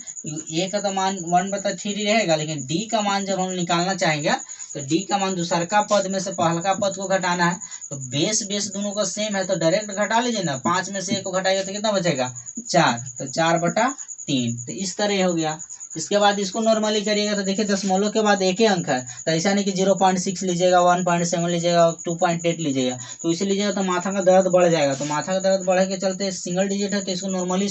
ए का तो मान 1/3 रहेगा, लेकिन डी का मान जब हम निकालना चाहेंगे तो डी का मान दूसरका पद में से पहलका पद को घटाना है। तो बेस दोनों का सेम है तो डायरेक्ट घटा लीजिए ना, 5 में से 1 को घटाइएगा तो कितना बचेगा, 4, तो 4/3। तो इस तरह हो गया। इसके बाद इसको नॉर्मली करिएगा तो देखिए दशमलव के बाद एक ही अंक है, तो ऐसा नहीं कि 0.6 लीजिएगा, 1.7 लीजिएगा, 2.8 लीजिएगा, तो इसे लीजिएगा तो माथा का दर्द बढ़ जाएगा। तो माथा का दर्द बढ़े के चलते सिंगल डिजिट है तो इसको नॉर्मली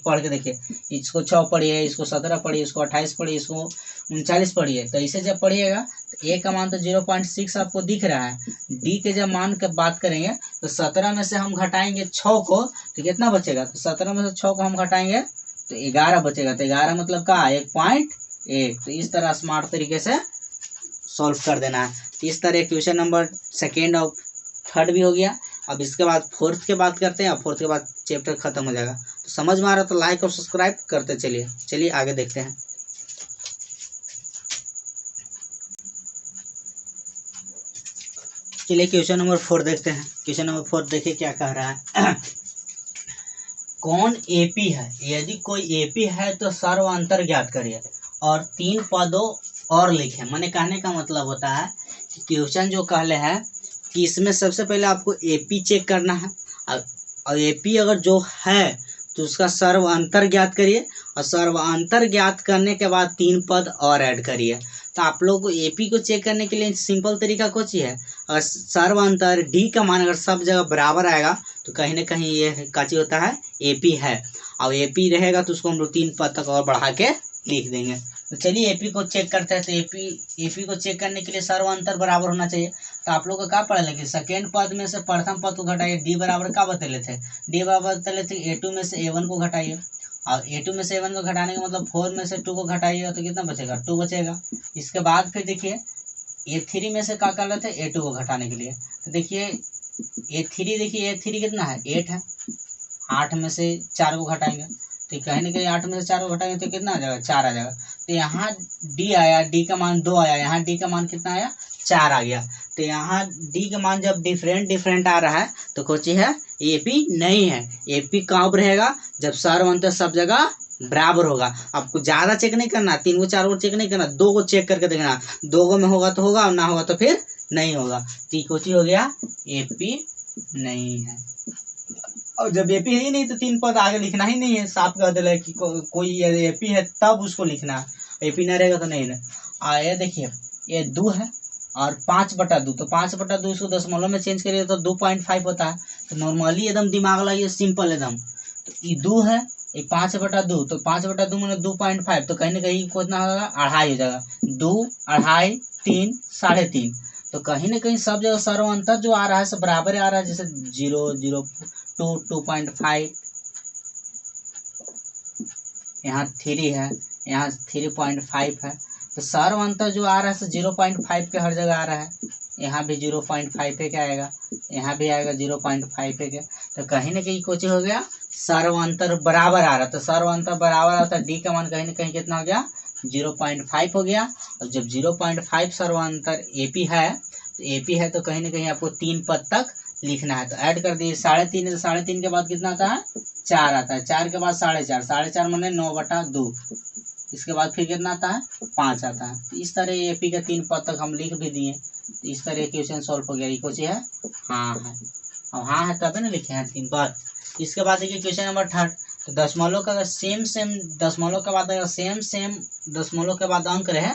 पढ़ के देखिए, इसको 6 पढ़िए, इसको 17 पढ़िए, इसको 28 पढ़िए, इसको 39 पढ़िए। तो इसे जब पढ़िएगा तो ए का मान तो 0.6 आपको दिख रहा है। डी के जब मान की बात करेंगे तो 17 में से हम घटाएंगे 6 को तो कितना बचेगा, तो 17 में से 6 को हम घटाएंगे तो 11 बचेगा। तो 11 मतलब का 1.1। तो इस तरह स्मार्ट तरीके से सॉल्व कर देना है। तो इस तरह क्वेश्चन नंबर 2 और 3 भी हो गया। अब इसके बाद 4th के बात करते हैं, और 4th के बाद चैप्टर खत्म हो जाएगा। तो समझ में आ रहा तो लाइक और सब्सक्राइब करते चलिए आगे देखते हैं। चलिए क्वेश्चन नंबर 4 देखते हैं। क्वेश्चन नंबर 4 देखिए क्या कह रहा है। कौन एपी है? यदि कोई एपी है तो सर्व अंतर ज्ञात करिए और 3 पदों और लिखें। मैंने कहने का मतलब होता है कि क्वेश्चन जो कहले है कि इसमें सबसे पहले आपको एपी चेक करना है और एपी अगर जो है तो उसका सर्व अंतर ज्ञात करिए और सर्व अंतर ज्ञात करने के बाद 3 पद और ऐड करिए। तो आप लोग को एपी को चेक करने के लिए सिंपल तरीका कुछ ही है। अगर सर्व अंतर डी का मान अगर सब जगह बराबर आएगा तो कहीं ना कहीं ये काची होता है एपी है, और एपी रहेगा तो उसको हम लोग 3 पद तक और बढ़ा के लिख देंगे। तो चलिए एपी को चेक करते हैं। तो एपी को चेक करने के लिए सर्व अंतर बराबर होना चाहिए। तो आप लोग को क्या पढ़े लगे, सेकेंड पद में से प्रथम पद को घटाइए। डी बराबर क्या बतले थे? डी बराबर बतले थे ए2 में से ए1 को घटाइए, और ए2 में से ए1 को घटाने का मतलब 4 में से 2 को घटाइएगा तो कितना बचेगा? 2 बचेगा। इसके बाद फिर देखिए ए3 में से क्या कर रहे थे? ए2 को घटाने के लिए। तो देखिए ए3, देखिए ए3 कितना है? 8 है। 8 में से 4 को घटाएंगे तो कहीं ना कहीं 8 में से 4 को घटाएंगे तो कितना आ जाएगा? 4 आ जाएगा। तो यहाँ डी आया, डी का मान 2 आया, यहाँ डी का मान कितना आया? 4 आ गया। तो यहाँ डी का मान जब डिफरेंट आ रहा है तो कोची है? एपी नहीं है। एपी कब रहेगा? जब सर्व अंतर सब जगह बराबर होगा। आपको ज्यादा चेक नहीं करना, 3 को 4 को चेक नहीं करना, 2 को चेक करके देखना। 2 को में होगा तो होगा और ना होगा तो फिर नहीं होगा। तो कोची हो गया? एपी नहीं है। और जब एपी है ही नहीं तो 3 पद आगे लिखना ही नहीं है। साफ कह दिला कि कोई एपी है तब उसको लिखना है, एपी नहीं रहेगा तो नहीं ना। ये देखिए ये 2 है और 5/2, तो 5/2 इसको दशमलव में चेंज करिए तो 2.5 होता है। तो नॉर्मली एकदम दिमाग लगाइए, सिंपल एकदम। तो ये 2 है, ये 5/2, तो 5/2 मैंने 2.5, तो कहीं ना कहीं कितना होगा? 2.5 हो जाएगा। 2, 2.5, 3, 3.5। तो कहीं ना कहीं सब जगह सर्व अंतर जो आ रहा है सब बराबर आ रहा है। जैसे 0, 0, 2, 2.5, यहाँ 3 है, यहाँ 3.5 है। तो सर्व अंतर जो आ रहा है 0.5 के हर जगह आ रहा है। यहाँ भी 0.5 के आएगा, यहाँ भी आएगा 0.5 के। तो कहीं ना कहीं कुछ हो गया? सर्व अंतर बराबर आ रहा। तो सर्व अंतर बराबर आता है, डी का मान कहीं ना कहीं कितना हो गया? 0.5 हो गया। और जब 0.5 सर्व अंतर एपी है तो एपी है तो कहीं ना कहीं आपको 3 पद तक लिखना है। तो ऐड कर दिए 3.5 है, तो 3.5 के बाद कितना आता है? 4 आता है। 4 के बाद 4.5, 4.5 मैंने 9/2। इसके बाद फिर कितना आता है? 5 आता है। तो इस तरह एपी के 3 पद तक हम लिख भी दिए। तो इस तरह क्वेश्चन सॉल्व हो गया। ये कुछ है? हाँ है। अब हाँ है तभी ना लिखे हैं 3 पद। इसके बाद देखिए क्वेश्चन नंबर 3। तो दशमलव का अगर सेम दशमलव के बाद अगर सेम दशमलव के बाद अंक रहे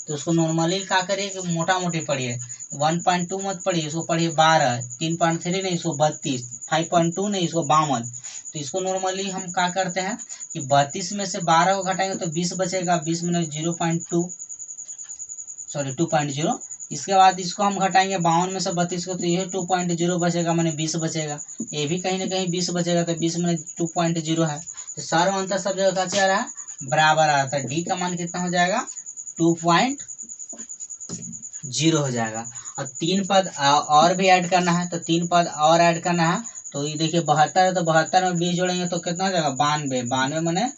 तो उसको नॉर्मली क्या करिए कि मोटा मोटी पढ़िए। 1.2 मत पढ़िए, इसको पढ़िए 12, 3.3 नहीं इसको 32, 5.2 नहीं इसको 52। तो इसको नॉर्मली हम क्या करते हैं कि 32 में से 12 को घटाएंगे तो 20 बचेगा। 20 में 2.0। इसके बाद इसको हम घटाएंगे 52 में से 32 को, तो ये 2.0 बचेगा, मैंने 20 बचेगा। ये भी कहीं ना कहीं 20 बचेगा, तो 20 में 2.0 है। तो सर्व अंतर सब जगह क्या आ रहा है? बराबर आ रहा है। डी का मान कितना हो जाएगा? 2.0 हो जाएगा। और 3 पद और भी ऐड करना है, तो 3 पद और ऐड करना है। तो ये देखिए 72 है, तो 72 में 20 जोड़ेंगे तो कितना हो जाएगा? 92। 92 मैंने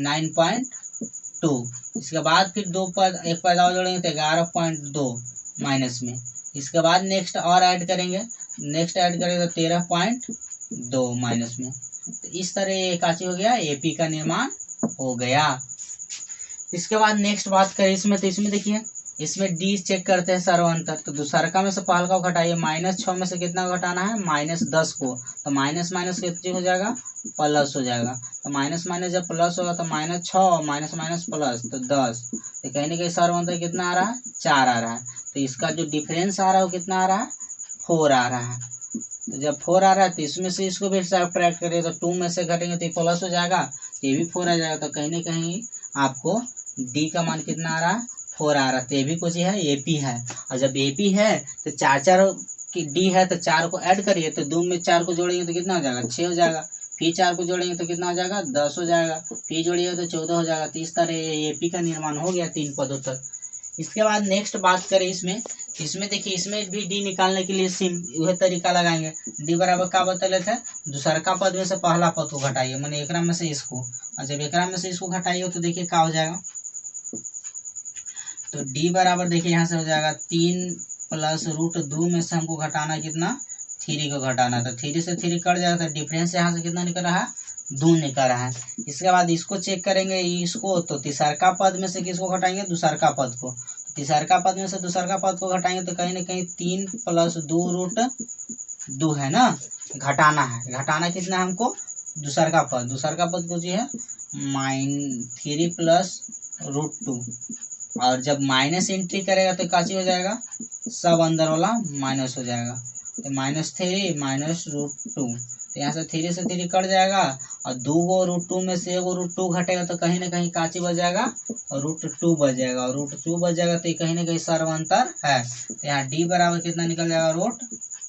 9.2। इसके बाद फिर 2 पद, 1 पद और जोड़ेंगे तो 11.2 माइनस में। इसके बाद नेक्स्ट और ऐड करेंगे, नेक्स्ट ऐड करेंगे तो 13.2 माइनस में। तो इस तरह ये काची हो गया? एपी का निर्माण हो गया। इसके बाद नेक्स्ट बात करें इसमें, तो इसमें देखिए इसमें डी चेक करते हैं सर्व अंतर। तो दूसरका में से पहलका को घटाइए। -6 में से कितना को घटाना है? -10 को। तो माइनस कितनी हो जाएगा? प्लस हो जाएगा। तो माइनस जब प्लस होगा तो -6 माइनस प्लस तो 10। तो कहीं ना कहीं सर्व अंतर कितना आ रहा है? 4 आ रहा है। तो इसका जो डिफरेंस आ रहा है वो कितना आ रहा है? 4 आ रहा है। तो जब 4 आ रहा है तो इसमें से इसको भी सब्ट्रैक्ट करिए, तो 2 में से घटेंगे तो प्लस हो जाएगा, तो ये भी 4 आ जाएगा। तो कहीं ना कहीं आपको डी का मान कितना आ रहा है? 4 आ रहा है। तो ये भी कुछ है? एपी है। और जब एपी है तो 4 की डी है तो 4 को ऐड करिए, तो 2 में 4 को जोड़ेंगे तो कितना हो जाएगा? 6 हो जाएगा। फिर 4 को जोड़ेंगे तो कितना हो जाएगा? 10 हो जाएगा। फिर जोड़िए तो 14 हो जाएगा। तो इस तरह एपी का निर्माण हो गया 3 पदों तक। इसके बाद नेक्स्ट बात करें इसमें देखिए इसमें भी डी निकालने के लिए वह तरीका लगाएंगे। डी बराबर क्या बतले थे? दूसरका पद में से पहला पद को घटाइए, मैंने एक में से इसको, और जब एक में से इसको घटाइए तो देखिए क्या हो जाएगा? तो डी बराबर देखिए यहाँ से हो जाएगा 3 प्लस रूट 2 में से हमको घटाना कितना, 3 को घटाना था। 3 से 3 कट जाएगा तो डिफरेंस यहाँ से कितना निकल रहा है, 2 निकल रहा है। इसके बाद इसको चेक करेंगे, इसको तो तीसरका पद में से किसको घटाएंगे, दूसरका पद को। तीसरका पद में से दूसरका पद को घटाएंगे तो कहीं ना कहीं 3 + 2 रूट 2 है ना, घटाना है। घटाना कितना है हमको, दूसरका पद को जो है -3 + रूट 2। और जब माइनस एंट्री करेगा तो क्या चीज हो जाएगा, सब अंदर वाला माइनस हो जाएगा। तो -3 - रूट 2, तो यहाँ से 3 से 3 कट जाएगा और 2 को रूट 2 में से 1 रूट 2 घटेगा तो कहीं ना कहीं काची बच जाएगा, रूट 2 बच जाएगा। और रूट 2 बच जाएगा तो कहीं ना कहीं सर्वांतर है। तो यहाँ डी बराबर कितना निकल जाएगा, रूट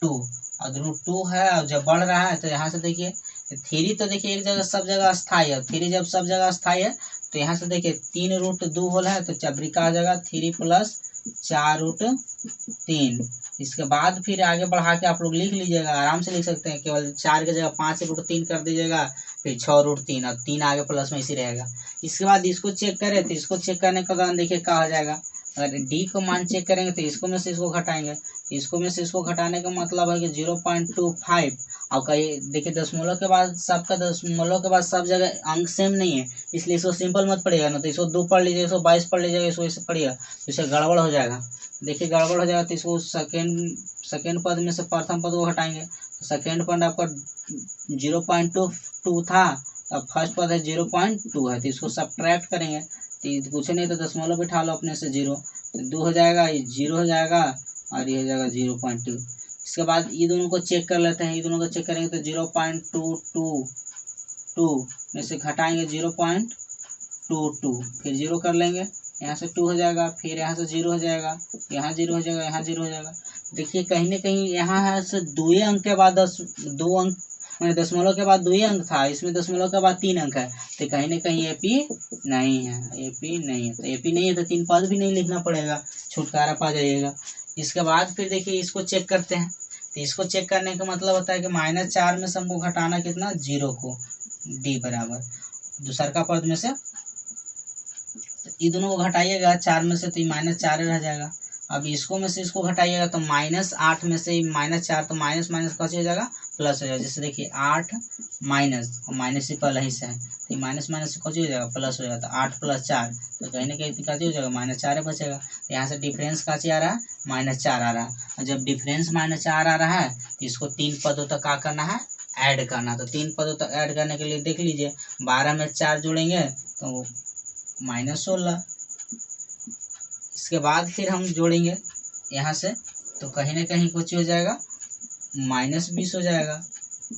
2। और रूट 2 है और जब बढ़ रहा है तो यहाँ से देखिए 3 तो देखिए एक जगह सब जगह अस्थाई है। 3 जब सब जगह अस्थाई है तो यहाँ से देखिए 3 रूट 2 होल है तो चब्रिका आ जाएगा 3 + 4 रूट 3। इसके बाद फिर आगे बढ़ा के आप लोग लिख लीजिएगा, आराम से लिख सकते हैं। केवल 4 की जगह 5 रूट 3 कर दीजिएगा, फिर 6 रूट 3 और 3 आगे प्लस में इसी रहेगा। इसके बाद इसको चेक करें तो इसको चेक करने के दौरान देखिए क्या हो जाएगा, अगर डी को मान चेक करेंगे तो इसको में से इसको घटाएंगे, तो इसको में से इसको घटाने का मतलब है कि 0.25। और कहीं देखिए दशमलव के बाद सबका दशमलव के बाद सब जगह अंक सेम नहीं है, इसलिए इसको सिंपल मत पढ़िएगा ना, तो इसको 2 पढ़ लीजिएगा, 122 पढ़ लीजिएगा, इसको इसे पढ़िएगा तो इसे गड़बड़ हो जाएगा। देखिए गड़बड़ हो जाएगा तो इसको सेकेंड पद में से प्रथम पद को हटाएंगे तो सेकेंड पद आपका 0.22 था, अब फर्स्ट पद है 0.2 है, तो इसको सब्ट्रैक्ट करेंगे तो कुछ नहीं तो दशमलव बिठा लो अपने से 0, तो 2 हो जाएगा, ये 0 हो जाएगा और ये हो जाएगा 0.2। इसके बाद ये दोनों को चेक कर लेते हैं, ये दोनों को चेक करेंगे तो 0.222 में से घटाएंगे 0.22, फिर 0 कर लेंगे, यहाँ से 2 हो जाएगा, फिर यहाँ से 0 हो जाएगा, यहाँ 0 हो जाएगा, यहाँ 0 हो जाएगा। देखिए कहीं ना कहीं यहाँ है से 2 अंक के बाद 2 अंक मैंने दशमलव के बाद 2 अंक था, इसमें दशमलव के बाद 3 अंक है, तो कहीं ना कहीं एपी नहीं है, एपी नहीं है। तो एपी नहीं है तो 3 पद भी नहीं लिखना पड़ेगा, छुटकारा पा जाइएगा। इसके बाद फिर देखिए इसको चेक करते हैं, तो इसको चेक करने का मतलब होता है कि -4 में से हमको घटाना कितना, 0 को, डी बराबर दूसरका पद में से, ये दोनों को घटाइएगा 4 में से तो -4 रह जाएगा। अब इसको में से इसको घटाइएगा तो -8 में से -4 तो माइनस कैसे हो जाएगा, प्लस हो जाएगा। जैसे देखिए 8 माइनस, और माइनस ही पहले ही से है तो माइनस से कैसे हो जाएगा, प्लस हो जाएगा। तो 8 + 4 तो कहीं ना कहीं कैसे हो जाएगा, -4 बचेगा। तो यहाँ से डिफरेंस कैसे आ रहा है, -4 आ रहा है। और जब डिफरेंस -4 आ रहा है तो इसको 3 पदों तक क्या करना है, ऐड करना। तो 3 पदों तक ऐड करने के लिए देख लीजिए 12 में 4 जोड़ेंगे तो -16। इसके बाद फिर हम जोड़ेंगे यहाँ से तो कहीं ना कहीं कुछ हो जाएगा, -20 हो जाएगा।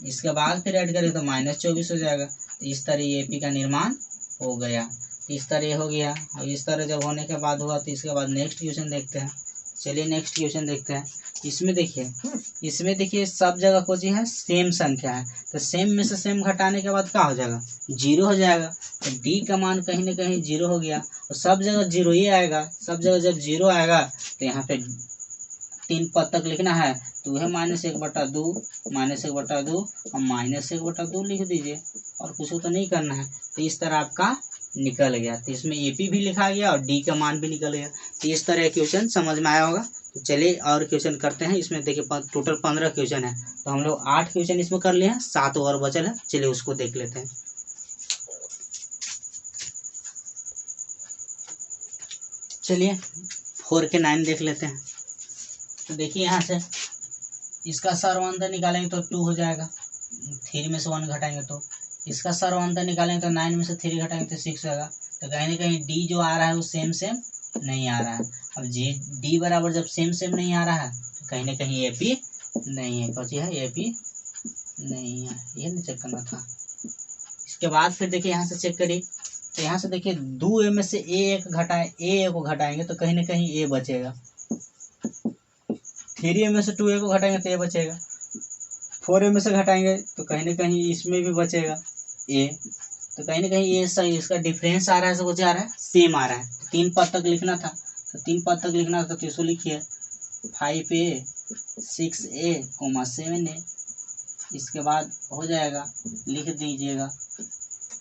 इसके बाद फिर ऐड करें तो -24 हो जाएगा। तो इस तरह ये एपी का निर्माण हो गया। तो इस तरह ये हो गया, और इस तरह जब होने के बाद हुआ तो इसके बाद नेक्स्ट क्वेश्चन देखते हैं। चलिए नेक्स्ट क्वेश्चन देखते हैं। इसमें देखिए सब जगह को जी है सेम संख्या है, तो सेम में से सेम घटाने के बाद क्या हो जाएगा, 0 हो जाएगा। तो डी का मान कहीं ना कहीं 0 हो गया, और सब जगह 0 ही आएगा। सब जगह जब 0 आएगा तो यहाँ पे 3 पद तक लिखना है, तो वह -1/2 -1/2 और -1/2 लिख दीजिए, और कुछ तो नहीं करना है। तो इस तरह आपका निकल गया। तो इसमें एपी भी लिखा गया और डी का मान भी निकल गया। तो इस तरह क्वेश्चन समझ में आया होगा। तो चलिए और क्वेश्चन करते हैं। इसमें देखिए टोटल 15 क्वेश्चन है, तो हम लोग 8 क्वेश्चन इसमें कर लिए हैं, 7 और बचल है। चलिए उसको देख लेते हैं। चलिए 4 के 9 देख लेते हैं। तो देखिए यहाँ से इसका सर्वांतर निकालेंगे तो 2 हो जाएगा, 3 में से 1 घटाएंगे तो। इसका सर्वांतर निकालेंगे तो 9 में से 3 घटाएंगे तो 6 होगा। तो कहीं ना कहीं डी जो आ रहा है वो सेम नहीं आ रहा है। अब जी डी बराबर जब सेम नहीं आ रहा है तो कहीं ना कहीं एपी नहीं है। कौन सी है, एपी नहीं है, ये नहीं चेक करना था। इसके बाद फिर देखिए यहाँ से चेक करिए, तो यहाँ से देखिए 2 में से ए को घटाएंगे तो कहीं ना कहीं ए बचेगा। 3 में से 2 को घटाएंगे तो ए बचेगा। 4 में से घटाएंगे तो कहीं ना कहीं इसमें भी बचेगा ए। तो कहीं ना कहीं ये सही, इसका डिफरेंस आ रहा है, कुछ आ रहा है, सेम आ रहा है। 3 पद तक लिखना था, तो 3 पद तक लिखना था तो इसको लिखिए 5a 6a 7a। इसके बाद हो जाएगा, लिख दीजिएगा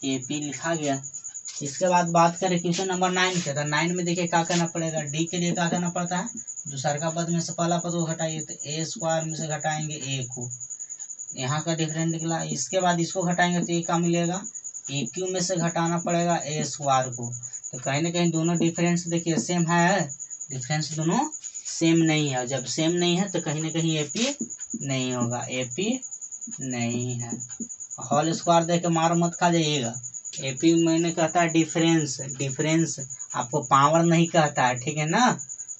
एपी लिखा गया। इसके बाद बात करें क्वेश्चन नंबर 9 के, तो 9 में देखिए क्या करना पड़ेगा, डी के लिए क्या करना पड़ता है, दूसरा का पद में से पहला पद को घटाइए तो ए स्क्वायर में से घटाएंगे ए को, यहाँ का डिफरेंस निकला। इसके बाद इसको घटाएंगे तो ये क्या मिलेगा, ए क्यू में से घटाना पड़ेगा ए स्क्वायर को। तो कहीं ना कहीं दोनों डिफरेंस देखिए सेम है, डिफरेंस दोनों सेम नहीं है। जब सेम नहीं है तो कहीं ना कहीं एपी नहीं होगा, एपी नहीं है। होल स्क्वायर देख के मारो मत खा जाइएगा। एपी मैंने कहता है डिफरेंस, डिफरेंस आपको पावर नहीं कहता है, ठीक है ना।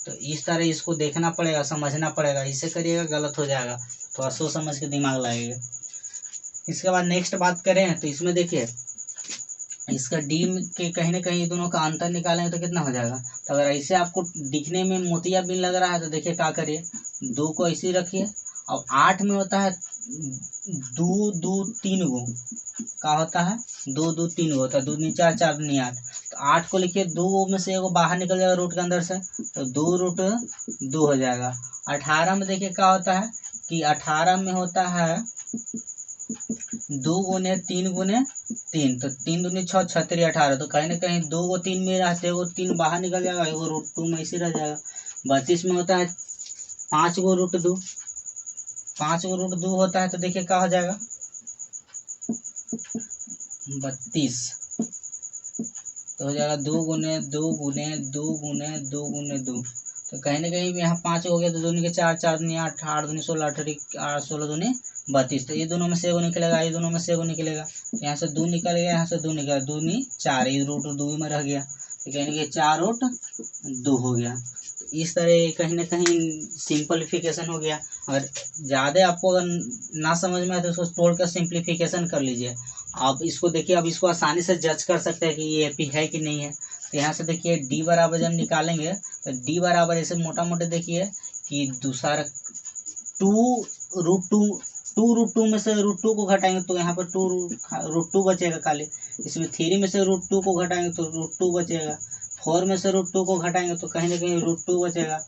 तो इस तरह इसको देखना पड़ेगा, समझना पड़ेगा, इसे करिएगा गलत हो जाएगा, थोड़ा सोच समझ के दिमाग लगाइएगा। इसके बाद नेक्स्ट बात करें तो इसमें देखिए इसका डी के कहीं ना कहीं दोनों का अंतर निकालेंगे तो कितना हो जाएगा। तो अगर ऐसे आपको दिखने में मोतिया बिन लग रहा है तो देखिए क्या करिए, दो को ऐसे ही रखिए। अब 8 में होता है 2 2 3 गो, क्या होता है 2 2 3 गो होता है, 2 दूनी 4 4 दूनी 8। तो 8 को लिखिए, 2 में से एगो बाहर निकल जाएगा रूट के अंदर से, तो 2 रूट 2 हो जाएगा। 18 में देखिए क्या होता है कि 18 में होता है 2 गुने 3 गुने 3, तो 3 दूनी 6 छतरी 18। तो कहीं ना कहीं 2 को 3 में रहते, एगो 3 बाहर निकल जाएगा, एगो रूट 2 में इसी रह जाएगा। 32 में होता है 5 गो रूट 2, 5 गो रूट 2 होता है, तो देखिए क्या हो जाएगा 32, तो हो जाएगा 2 गुने 2 गुने 2 गुने 2 गुने 2। तो कहीं ना कहीं यहाँ 5 हो गया, तो दूनी के 4 4 दूनी 8 8 दूनी 16 8 16 दूनी 32। तो ये दोनों में से एगो निकलेगा, ये दोनों में से एगो निकलेगा, तो यहाँ से 2 निकल गया, यहाँ से 2 निकला, 2 दूनी 4, ये रूट 2 में रह गया, तो कहीं ना 4 रूट 2 हो गया। तो इस तरह कहीं ना कहीं सिंपलीफिकेशन हो गया। अगर ज़्यादा आपको अगर ना समझ में आए तो उसको तोड़ कर सिंप्लीफिकेशन कर लीजिए। आप इसको देखिए, अब इसको आसानी से जज कर सकते हैं कि ये एपी है कि नहीं है। तो यहाँ से देखिए डी बराबर जब निकालेंगे तो डी बराबर ऐसे मोटा मोटे देखिए कि दूसरा 2 रूट 2, 2 रूट 2 में से रूट 2 को घटाएंगे तो यहाँ पर 2 रूट 2 बचेगा खाली। इसमें 3 में से रूट 2 को घटाएंगे तो रूट 2 बचेगा। 4 में से रूट 2 को घटाएंगे तो कहीं ना कहीं रूट 2 बचेगा।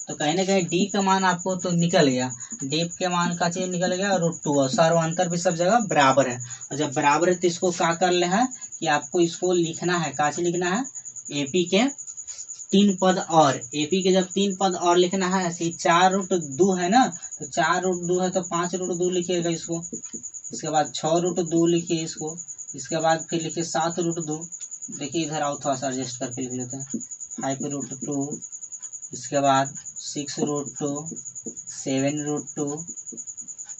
तो कहीं ना कहीं डी का मान आपको तो निकल गया, डी के मान का चीज निकल गया रूट 2, और सर्वांतर भी सब जगह बराबर है। और जब बराबर है तो इसको क्या कर ले है कि आपको इसको लिखना है, काची लिखना है, एपी के 3 पद और, एपी के जब 3 पद और लिखना है, ऐसे 4 रूट 2 है ना, तो 4 रूट 2 है तो 5 रूट 2 लिखिएगा इसको। इसके बाद 6 रूट 2 लिखिए इसको। इसके बाद फिर लिखिए 7 रूट 2। देखिए इधर आओ थोड़ा सा एडजस्ट करके लिख लेते हैं, 5 रूट 2। इसके बाद 6 रूट 2, 7 रूट 2,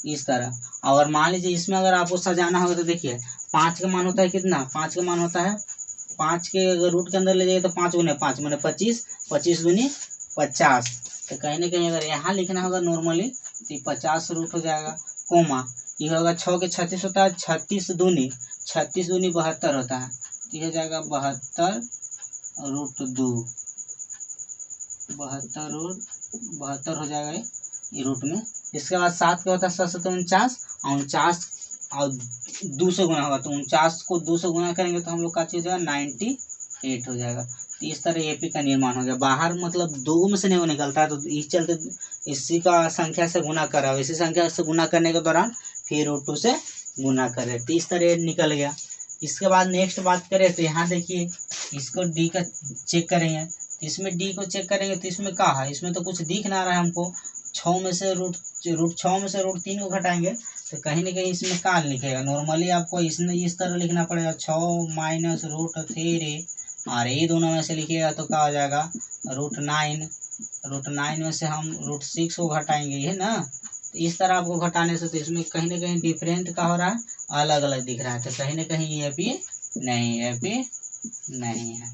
इस तरह। और मान लीजिए इसमें अगर आपको सजाना होगा तो देखिए 5 का मान होता है कितना, 5 का मान होता है 5 के अगर रूट के अंदर ले जाइए तो 5 गुने 5 मैंने 25, 25 दूनी 50। तो कहीं ना कहीं अगर यहाँ लिखना होगा नॉर्मली तो 50 रूट हो जाएगा, कोमा ये होगा 6 के 36 होता है, 36 दूनी 72 होता है, तो ये हो जाएगा 72 रूट 2, 72 रूट 72 हो जाएगा ये रूट में। इसके बाद 7 का होता है 7 49, और 49 और 2 से गुना होगा, तो 49 को 2 से गुना करेंगे तो हम लोग का चीज हो जाएगा 98 हो जाएगा। तो इस तरह एपी का निर्माण हो गया। बाहर मतलब 2 में से नहीं वो निकलता है, तो इस चलते इसी का संख्या से गुना करा, इसी संख्या से गुना करने के दौरान फिर रूट 2 से गुना करे, तो इस तरह निकल गया। इसके बाद नेक्स्ट बात करें तो यहाँ देखिए इसको डी का चेक करेंगे, इसमें डी को चेक करेंगे तो इसमें क्या है, इसमें तो कुछ दिख ना रहा है हमको। 6 में से रूट 3 को घटाएंगे तो कहीं ना कहीं इसमें क्या लिखेगा, नॉर्मली आपको इसमें इस तरह लिखना पड़ेगा 6 माइनस रूट 3, और ये दोनों में से लिखिएगा तो क्या हो जाएगा रूट 9। रूट 9 में से हम रूट 6 को घटाएंगे, है ना। तो इस तरह आपको घटाने से तो इसमें कहीं ना कहीं डिफरेंट का हो रहा है, अलग अलग दिख रहा है, तो कहीं ना कहीं ये भी नहीं है, भी नहीं है।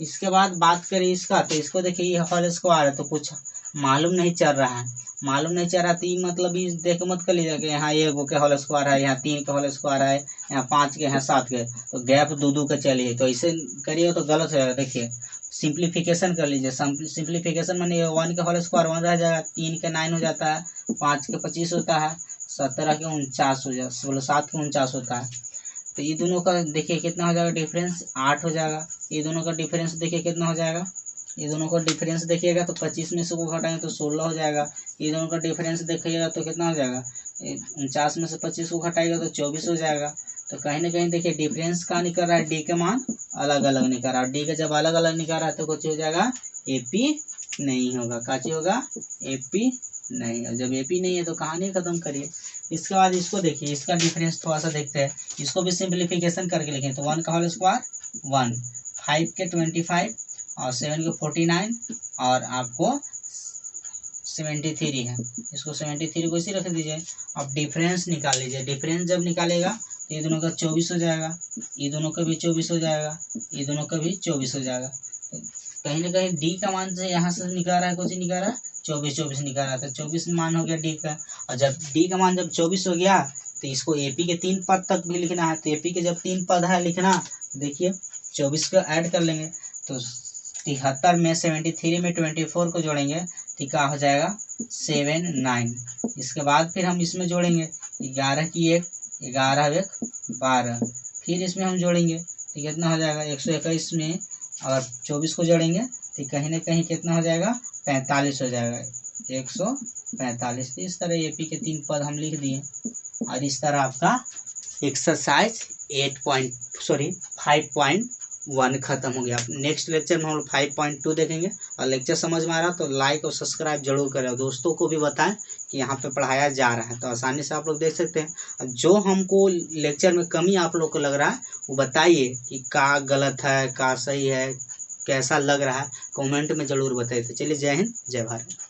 इसके बाद बात करें इसका, तो इसको देखिए ये होल स्क्वायर है, तो कुछ मालूम नहीं चल रहा है, मालूम नहीं चल रहा तो ये मतलब ये देख मत कर लीजिए कि यहाँ 1 के होल स्क्वायर है, यहाँ 3 के होल स्क्वायर है, यहाँ 5 के, यहाँ 7 के, तो गैप 2 के चलिए, तो ऐसे करिए तो गलत हो जाएगा। देखिए सिंप्लीफिकेशन कर लीजिए, सिंप्लीफिकेशन माने 1 के होल स्क्वायर 1 रह जाएगा, 3 के 9 हो जाता है, 5 के 25 होता है, 17 के 49 हो जाएगा, 7 के 49 होता है। तो ये दोनों का देखिए कितना हो जाएगा डिफरेंस, 8 हो जाएगा। ये दोनों का डिफरेंस देखिए कितना हो जाएगा, ये दोनों का डिफरेंस देखिएगा तो 25 में से को घटाएंगे तो 16 हो जाएगा। ये दोनों का डिफरेंस देखिएगा तो कितना हो जाएगा, 49 में से 25 को घटाएगा तो 24 हो जाएगा। तो कहीं ना कहीं देखिए डिफरेंस का निकल रहा है, डी के मान अलग अलग निकल रहा है, डी का जब अलग अलग निकल रहा है तो कुछ हो जाएगा एपी नहीं होगा, काची होगा एपी नहीं। और जब एपी नहीं है तो कहानी खत्म करिए। इसके बाद इसको देखिए, इसका डिफरेंस थोड़ा सा देखते हैं। इसको भी सिंप्लीफिकेशन करके लिखें तो 1 का होल स्क्वायर 1, 5 के 25 और 7 के 49 और आपको 73 है। इसको 73 को इसी रख दीजिए। अब डिफरेंस निकाल लीजिए। डिफरेंस जब निकालेगा तो ये दोनों का 24 हो जाएगा, ये दोनों का भी 24 हो जाएगा, ये दोनों का भी 24 हो जाएगा। तो कहीं ना कहीं डी का मान से यहाँ से निकाल रहा है, कुछ निकाल रहा है 24 निकाल रहा था, 24 मान हो गया डी का। और जब डी का मान जब 24 हो गया तो इसको एपी के 3 पद तक भी लिखना है। तो एपी के जब 3 पद है लिखना, देखिए 24 को ऐड कर लेंगे तो 73 में 73 में 24 को जोड़ेंगे तो क्या हो जाएगा 79। इसके बाद फिर हम इसमें जोड़ेंगे 11 की 1, 11 1 12, फिर इसमें हम जोड़ेंगे तो कितना हो जाएगा 121 में और 24 को जोड़ेंगे तो कहीं ना कहीं कितना हो जाएगा 45 हो जाएगा, 145। इस तरह एपी के 3 पद हम लिख दिए। और इस तरह आपका एक्सरसाइज 5.1 खत्म हो गया। नेक्स्ट लेक्चर में हम लोग 5.2 देखेंगे। और लेक्चर समझ में आ रहा तो लाइक और सब्सक्राइब जरूर करें, दोस्तों को भी बताएं कि यहाँ पे पढ़ाया जा रहा है, तो आसानी से आप लोग देख सकते हैं। जो हमको लेक्चर में कमी आप लोग को लग रहा है वो बताइए कि का गलत है का सही है, कैसा लग रहा है, कमेंट में जरूर बताइए। तो चलिए, जय हिंद जय भारत।